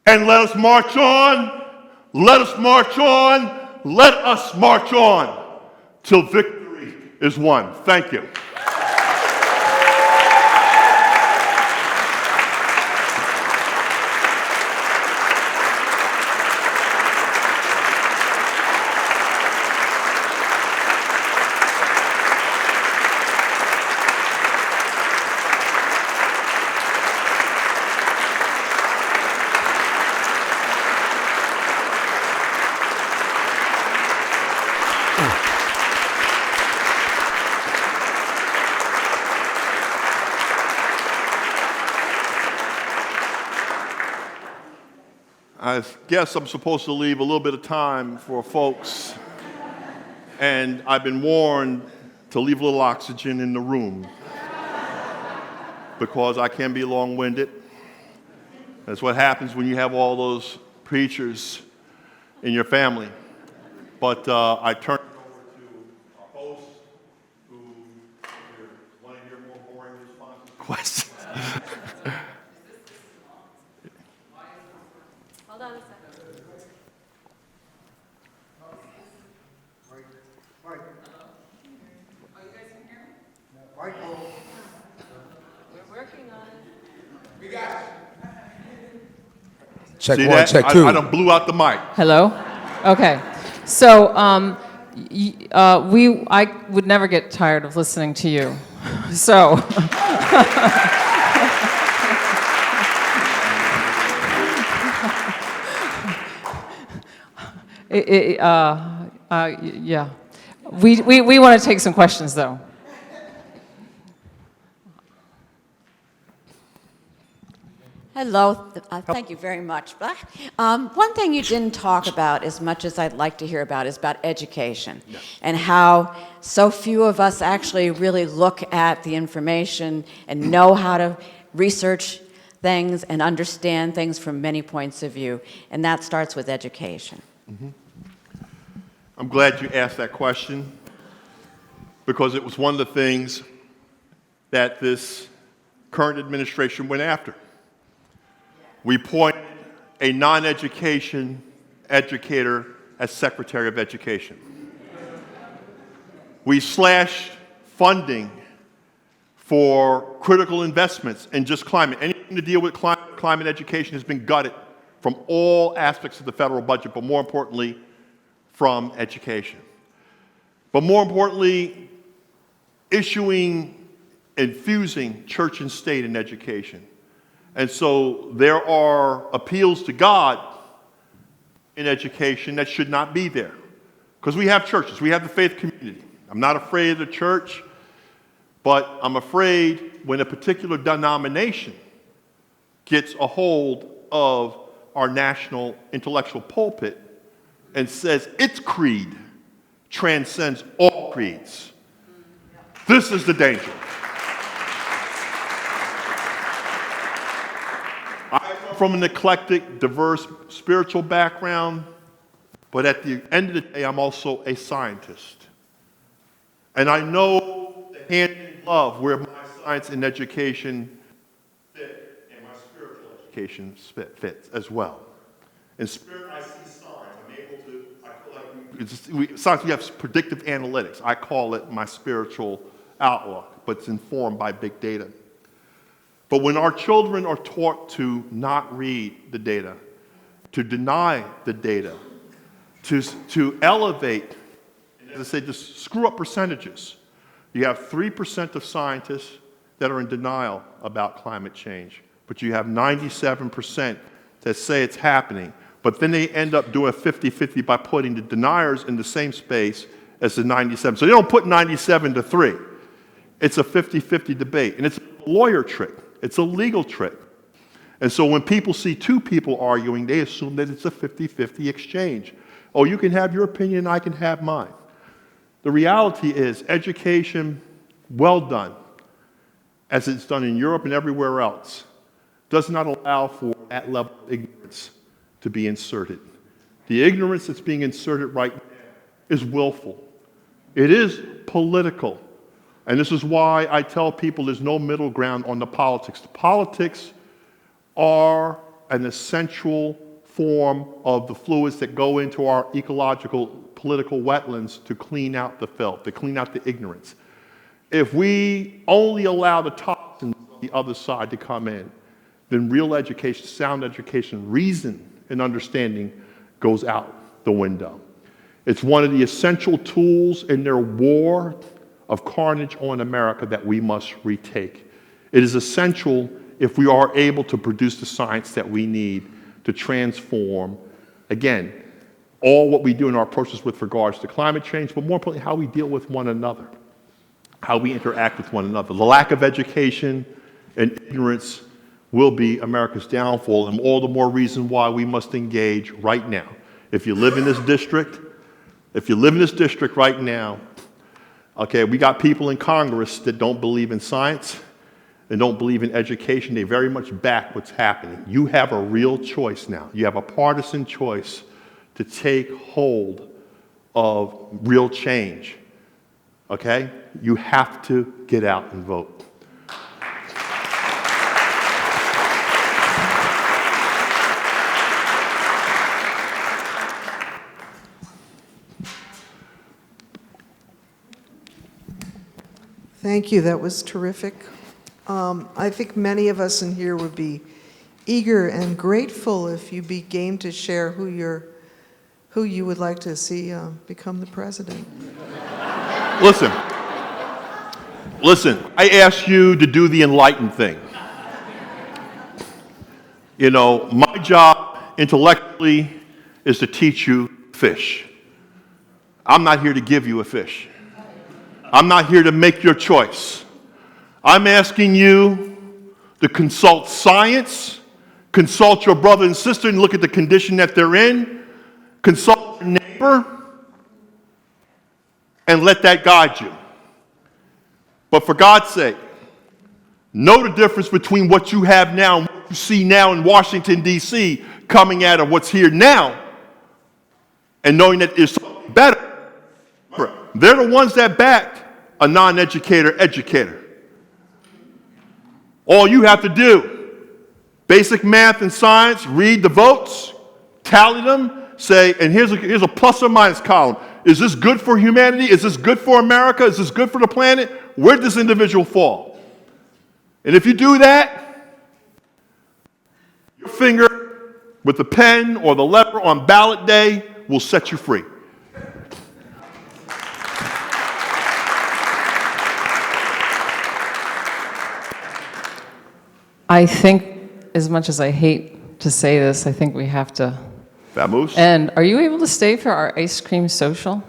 And let us march on, let us march on, let us march on, till victory is won. Thank you. I guess I'm supposed to leave a little bit of time for folks, and I've been warned to leave a little oxygen in the room because I can be long-winded. That's what happens when you have all those preachers in your family. But I turn it over to our host, who want to hear more boring responses to questions. Hold on a second. We're working on it. Check See one, that? check two. I done blew out the mic. Hello? Okay. So I would never get tired of listening to you. So yeah. We want to take some questions, though. Hello, thank you very much. One thing you didn't talk about as much as I'd like to hear about is about education, and how so few of us actually really look at the information and know how to research things and understand things from many points of view, and that starts with education. Mm-hmm. I'm glad you asked that question, because it was one of the things that this current administration went after. We appointed a non-education educator as Secretary of Education. We slashed funding for critical investments in just climate. Anything to deal with climate education has been gutted from all aspects of the federal budget, but more importantly, from education. But more importantly, infusing church and state in education. And so there are appeals to God in education that should not be there. Because we have churches, we have the faith community. I'm not afraid of the church, but I'm afraid when a particular denomination gets a hold of our national intellectual pulpit and says its creed transcends all creeds. This is the danger. I come from an eclectic, diverse spiritual background, but at the end of the day, I'm also a scientist. And I know the hand in glove where my science and education fit and my spiritual education fits as well. In spirit, I see signs. I'm able to, I feel like science, we have predictive analytics. I call it my spiritual outlook, but it's informed by big data. But when our children are taught to not read the data, to deny the data, to elevate, as I say, just screw up percentages. You have 3% of scientists that are in denial about climate change, but you have 97% that say it's happening. But then they end up doing a 50-50 by putting the deniers in the same space as the 97. So they don't put 97 to 3. It's a 50-50 debate, and it's a lawyer trick. It's a legal trick. And so when people see two people arguing, they assume that it's a 50-50 exchange. Oh, you can have your opinion, I can have mine. The reality is education, well done, as it's done in Europe and everywhere else, does not allow for that level of ignorance to be inserted. The ignorance that's being inserted right now is willful. It is political. And this is why I tell people there's no middle ground on the politics. The politics are an essential form of the fluids that go into our ecological, political wetlands to clean out the filth, to clean out the ignorance. If we only allow the toxins on the other side to come in, then real education, sound education, reason and understanding goes out the window. It's one of the essential tools in their war of carnage on America that we must retake. It is essential if we are able to produce the science that we need to transform, again, all what we do in our approaches with regards to climate change, but more importantly, how we deal with one another, how we interact with one another. The lack of education and ignorance will be America's downfall, and all the more reason why we must engage right now. If you live in this district, right now, okay, we got people in Congress that don't believe in science and don't believe in education. They very much back what's happening. You have a real choice now. You have a partisan choice to take hold of real change, okay? You have to get out and vote. Thank you. That was terrific. I think many of us in here would be eager and grateful if you'd be game to share who you would like to see become the president. Listen, I asked you to do the enlightened thing. You know, my job intellectually is to teach you fish. I'm not here to give you a fish. I'm not here to make your choice. I'm asking you to consult science, consult your brother and sister and look at the condition that they're in, consult your neighbor, and let that guide you. But for God's sake, know the difference between what you have now and what you see now in Washington, D.C., coming out of what's here now, and knowing that there's something better. They're the ones that backed a non-educator educator. All you have to do Basic math and science, read the votes, tally them, say, and here's a plus or minus column. Is this good for humanity? Is this good for America? Is this good for the planet? Where did this individual fall? And if you do that, your finger with the pen or the lever on ballot day will set you free. I think, as much as I hate to say this, I think we have to. Vamoose? And are you able to stay for our ice cream social?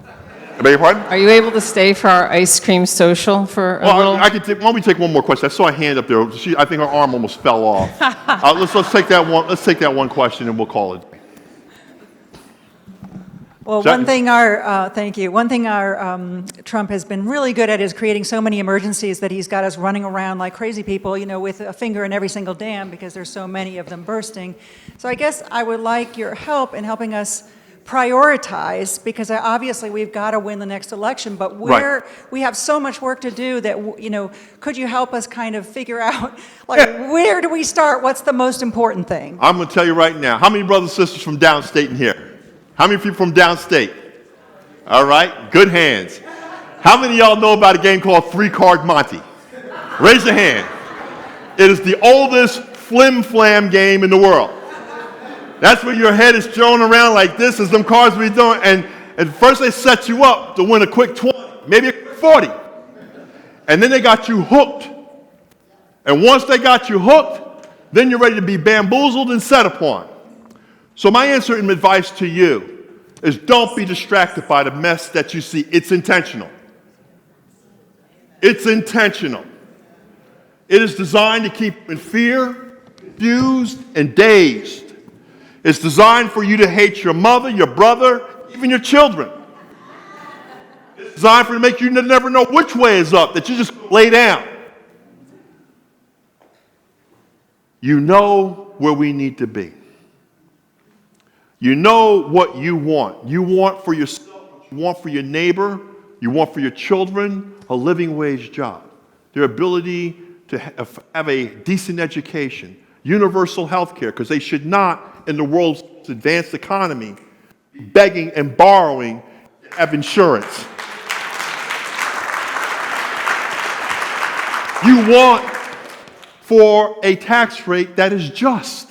I beg your pardon? Are you able to stay for our ice cream social for a little? I could why don't we take one more question? I saw a hand up there. I think her arm almost fell off. Let's take that one. Let's take that one question and we'll call it. Well, thank you. One thing our Trump has been really good at is creating so many emergencies that he's got us running around like crazy people, with a finger in every single dam because there's so many of them bursting. So I guess I would like your help in helping us prioritize, because obviously we've got to win the next election, but we have so much work to do that, could you help us kind of figure out, where do we start? What's the most important thing? I'm going to tell you right now. How many brothers and sisters from downstate in here? How many people from downstate? All right, good hands. How many of y'all know about a game called 3-Card Monte? Raise your hand. It is the oldest flim-flam game in the world. That's where your head is thrown around like this as them cards be doing. And first they set you up to win a quick 20, maybe a quick 40. And then they got you hooked. And once they got you hooked, then you're ready to be bamboozled and set upon. So my answer and advice to you is don't be distracted by the mess that you see. It's intentional. It's intentional. It is designed to keep you in fear, confused, and dazed. It's designed for you to hate your mother, your brother, even your children. It's designed for you to make you never know which way is up, that you just lay down. You know where we need to be. You know what you want. You want for yourself, you want for your neighbor, you want for your children a living wage job, their ability to have a decent education, universal health care, because they should not, in the world's advanced economy, be begging and borrowing to have insurance. You want for a tax rate that is just.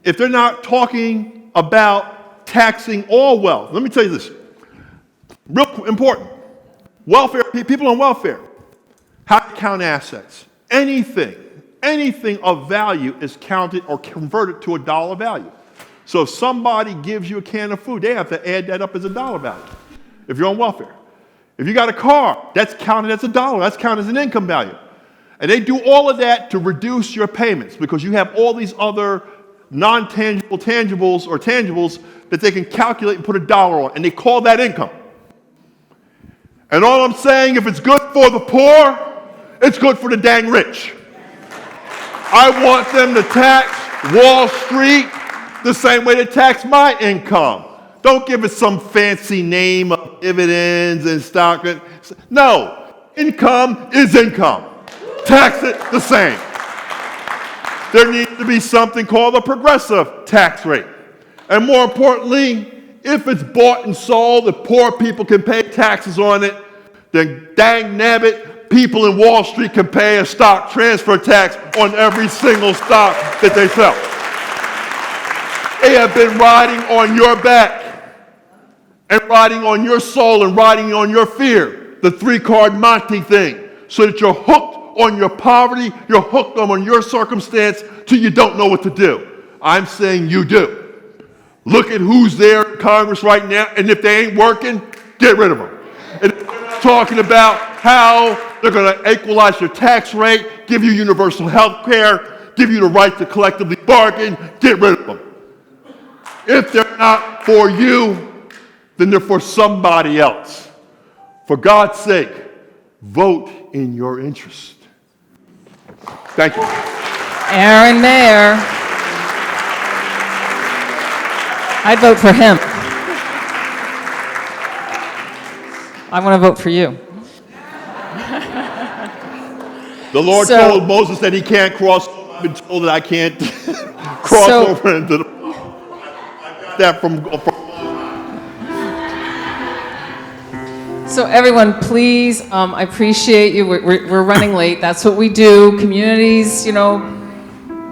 If they're not talking about taxing all wealth, let me tell you this, real important. Welfare, people on welfare, how to count assets. Anything of value is counted or converted to a dollar value. So if somebody gives you a can of food, they have to add that up as a dollar value if you're on welfare. If you got a car, that's counted as a dollar. That's counted as an income value. And they do all of that to reduce your payments because you have all these other non-tangible tangibles or tangibles that they can calculate and put a dollar on, and they call that income. And all I'm saying, if it's good for the poor, it's good for the dang rich. I want them to tax Wall Street the same way they tax my income. Don't give it some fancy name of dividends and stock. No, income is income. Tax it the same. There needs to be something called a progressive tax rate. And more importantly, if it's bought and sold, if poor people can pay taxes on it, then dang nabbit, people in Wall Street can pay a stock transfer tax on every single stock that they sell. They have been riding on your back and riding on your soul and riding on your fear, the 3-Card Monte thing, so that you're hooked on your poverty, you're hooked on your circumstance till you don't know what to do. I'm saying you do. Look at who's there in Congress right now, and if they ain't working, get rid of them. And they're talking about how they're going to equalize your tax rate, give you universal health care, give you the right to collectively bargain, get rid of them. If they're not for you, then they're for somebody else. For God's sake, vote in your interest. Thank you. Aaron Mayer. I'd vote for him. I want to vote for you. The Lord told Moses that he can't cross I've been told that I can't cross over into the. I got that from. So everyone, please, I appreciate you. We're running late. That's what we do. Communities,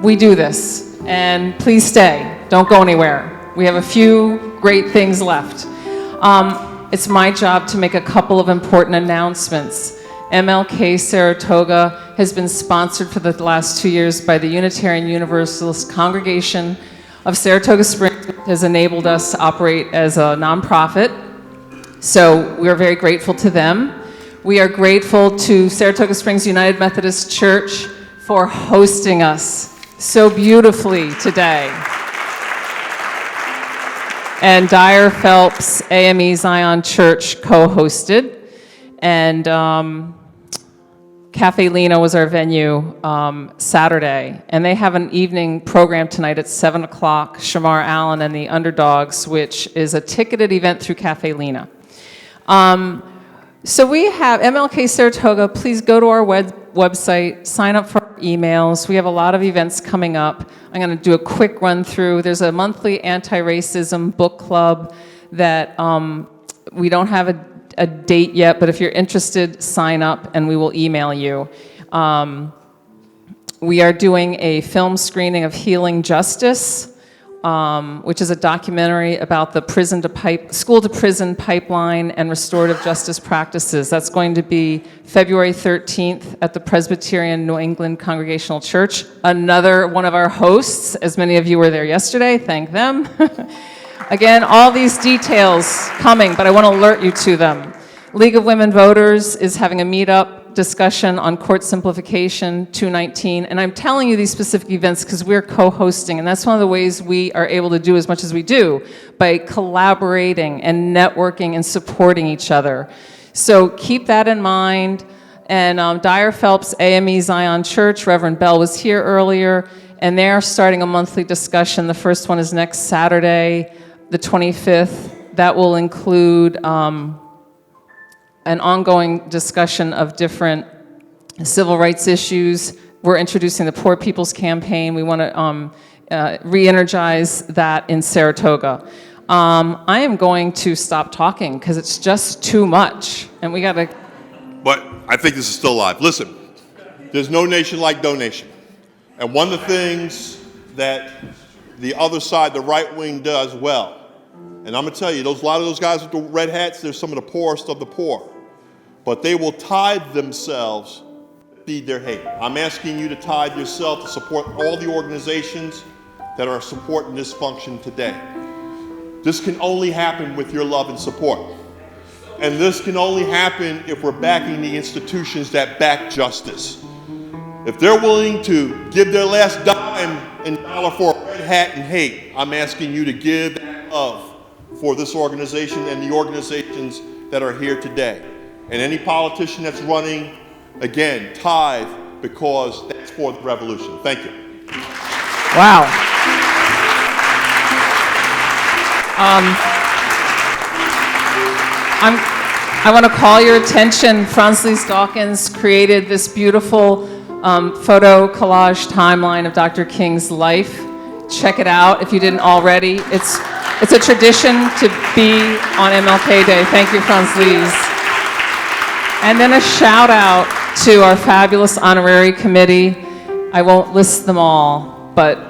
we do this. And please stay. Don't go anywhere. We have a few great things left. It's my job to make a couple of important announcements. MLK Saratoga has been sponsored for the last 2 years by the Unitarian Universalist Congregation of Saratoga Springs, which has enabled us to operate as a nonprofit. So we are very grateful to them. We are grateful to Saratoga Springs United Methodist Church for hosting us so beautifully today. And Dyer Phelps AME Zion Church co-hosted. And Cafe Lena was our venue Saturday. And they have an evening program tonight at 7 o'clock, Shamar Allen and the Underdogs, which is a ticketed event through Cafe Lena. So we have MLK Saratoga. Please go to our website, sign up for our emails. We have a lot of events coming up. I'm going to do a quick run through. There's a monthly anti-racism book club that we don't have a date yet, but if you're interested, sign up and we will email you. We are doing a film screening of Healing Justice, which is a documentary about the school-to-prison pipeline and restorative justice practices. That's going to be February 13th at the Presbyterian New England Congregational Church. Another one of our hosts, as many of you were there yesterday, thank them. Again, all these details coming, but I want to alert you to them. League of Women Voters is having a meetup discussion on court simplification 219, and I'm telling you these specific events because we're co-hosting, and that's one of the ways we are able to do as much as we do, by collaborating and networking and supporting each other. So keep that in mind. And Dyer Phelps AME Zion Church, Reverend Bell was here earlier, and they're starting a monthly discussion. The first one is next Saturday, the 25th. That will include an ongoing discussion of different civil rights issues. We're introducing the Poor People's Campaign. We want to re-energize that in Saratoga. I am going to stop talking because it's just too much, and we got to. But I think this is still alive. Listen, there's no nation like donation. And one of the things that the other side, the right wing, does well, and I'm going to tell you, a lot of those guys with the red hats, they're some of the poorest of the poor. But they will tithe themselves to feed their hate. I'm asking you to tithe yourself to support all the organizations that are supporting this function today. This can only happen with your love and support. And this can only happen if we're backing the institutions that back justice. If they're willing to give their last dime and dollar for a red hat and hate, I'm asking you to give that love for this organization and the organizations that are here today. And any politician that's running, again, tithe, because that's for the revolution. Thank you. Wow. I want to call your attention. Franz Dawkins created this beautiful photo collage timeline of Dr. King's life. Check it out if you didn't already. It's a tradition to be on MLK Day. Thank you, Franz Lees. And then a shout out to our fabulous honorary committee. I won't list them all, but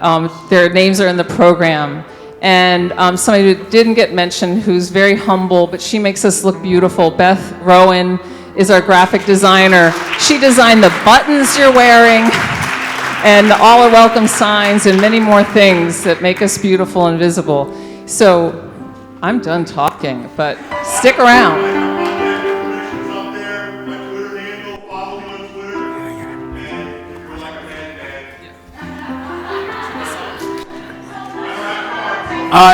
their names are in the program. And somebody who didn't get mentioned, who's very humble, but she makes us look beautiful. Beth Rowan is our graphic designer. She designed the buttons you're wearing and the all are welcome signs and many more things that make us beautiful and visible. So I'm done talking, but stick around. All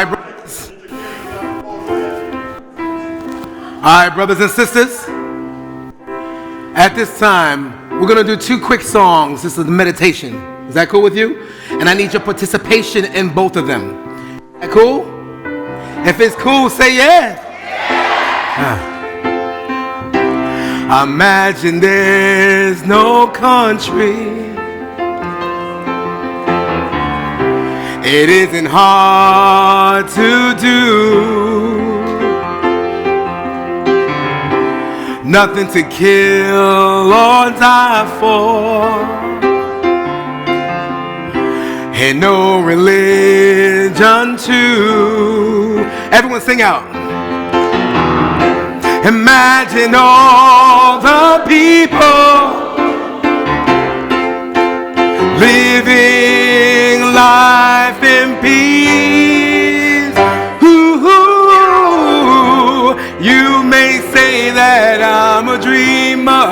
right, brothers and sisters. At this time, we're going to do 2 quick songs. This is a meditation. Is that cool with you? And I need your participation in both of them. Is that cool? If it's cool, say yeah. Imagine there's no country It isn't hard to do. Nothing to kill or die for. And no religion too. Everyone sing out. Imagine all the people living life in peace. Ooh, you may say that I'm a dreamer,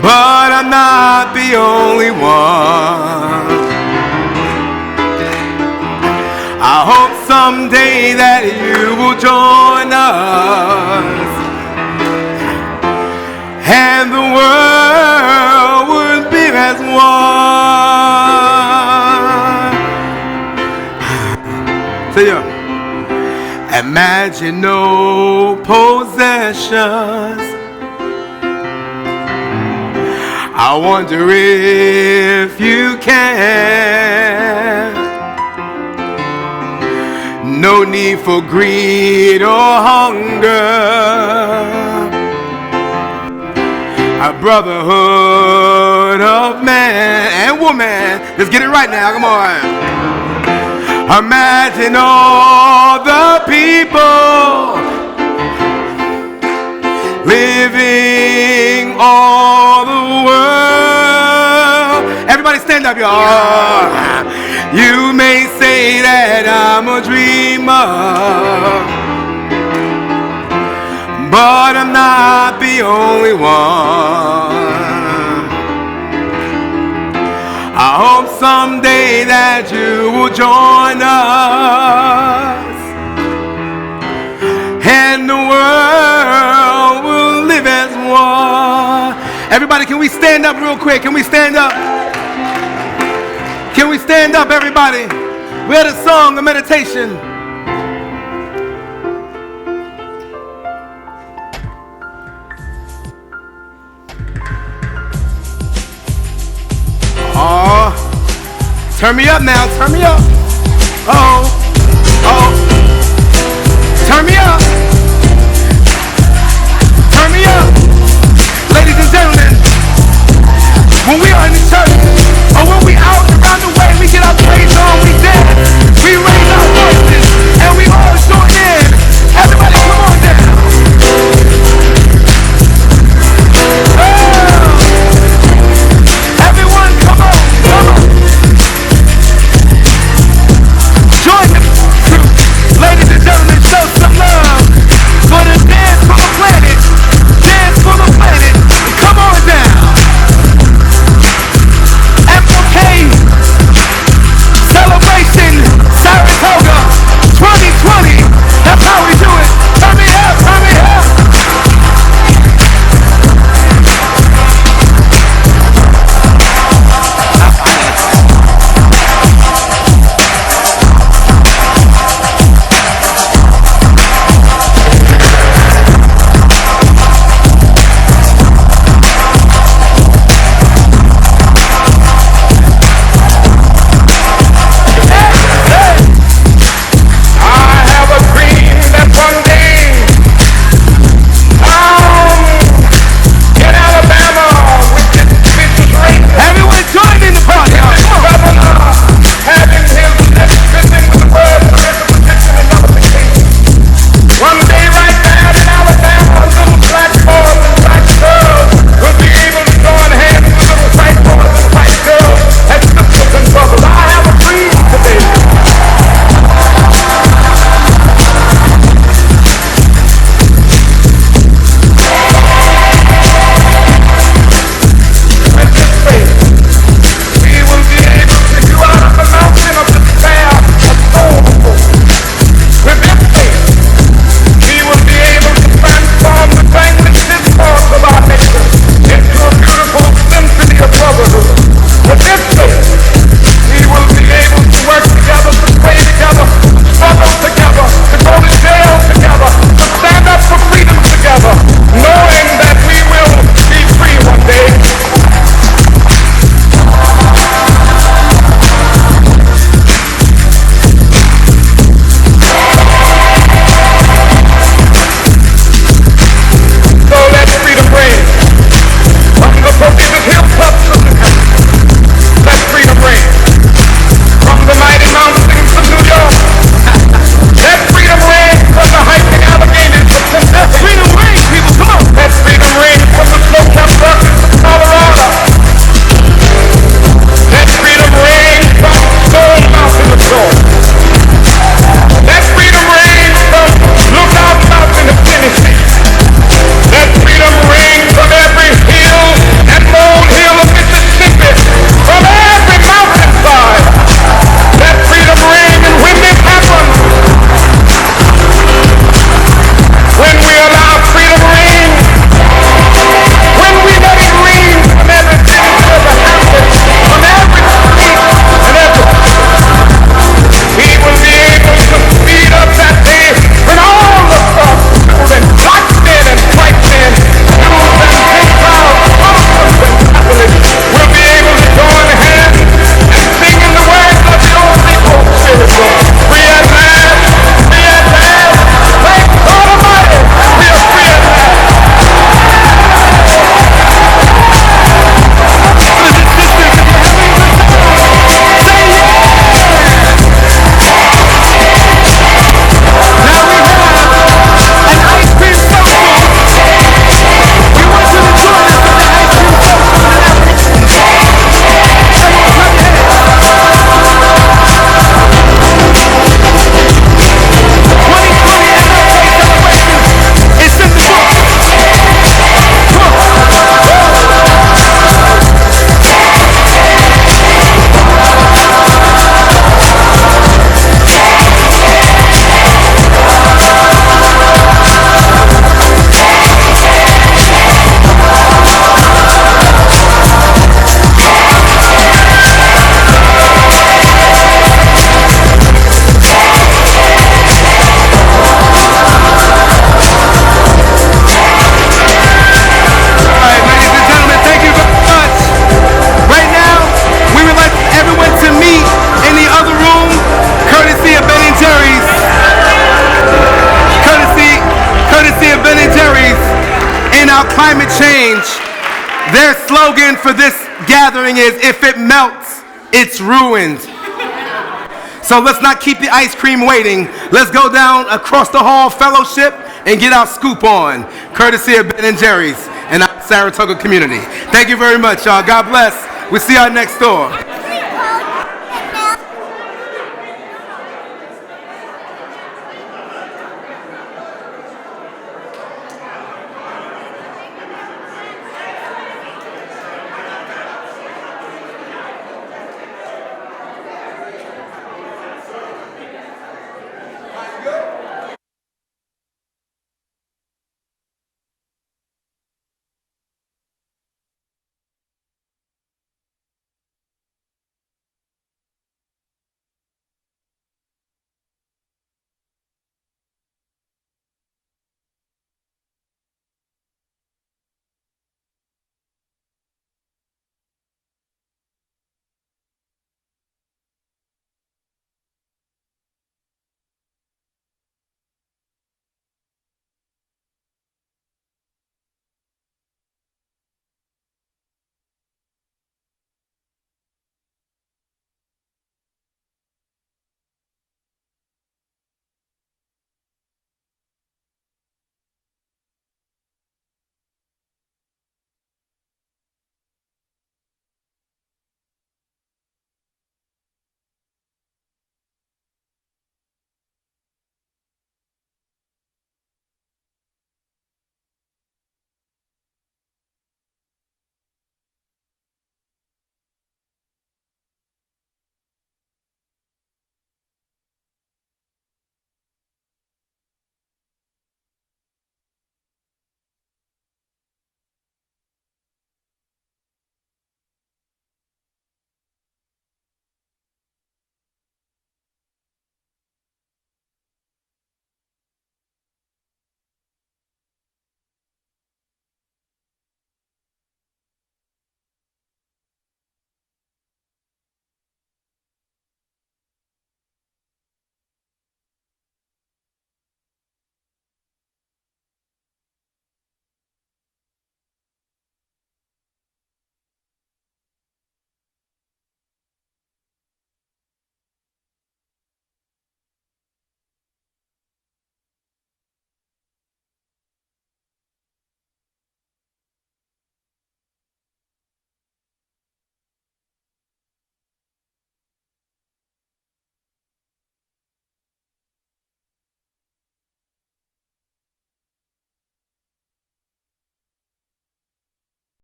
but I'm not the only one. I hope someday that you will join us, and the world would be as one. See ya. Imagine no possessions. I wonder if you can. No need for greed or hunger. A brotherhood of man and woman. Let's get it right now, come on. Imagine all the people living all the world. Everybody stand up, y'all. You may say that I'm a dreamer, but I'm not the only one. I hope someday that you will join us, and the world will live as one. Everybody, can we stand up real quick? Can we stand up? Can we stand up, everybody? We had a song, a meditation. Oh, turn me up now, turn me up. Oh, oh, turn me up. Turn me up. Ladies and gentlemen, when we are in the church, or when we out around the way, we get our praise on, we dance, we raise our voices, and we all join in. Everybody come on down. Oh. Everyone come on, come on. change. Their slogan for this gathering is, if it melts, it's ruined. So let's not keep the ice cream waiting. Let's go down across the hall, fellowship, and get our scoop on, courtesy of Ben & Jerry's and our Saratoga community. Thank you very much, y'all. God bless. We'll see y'all next door.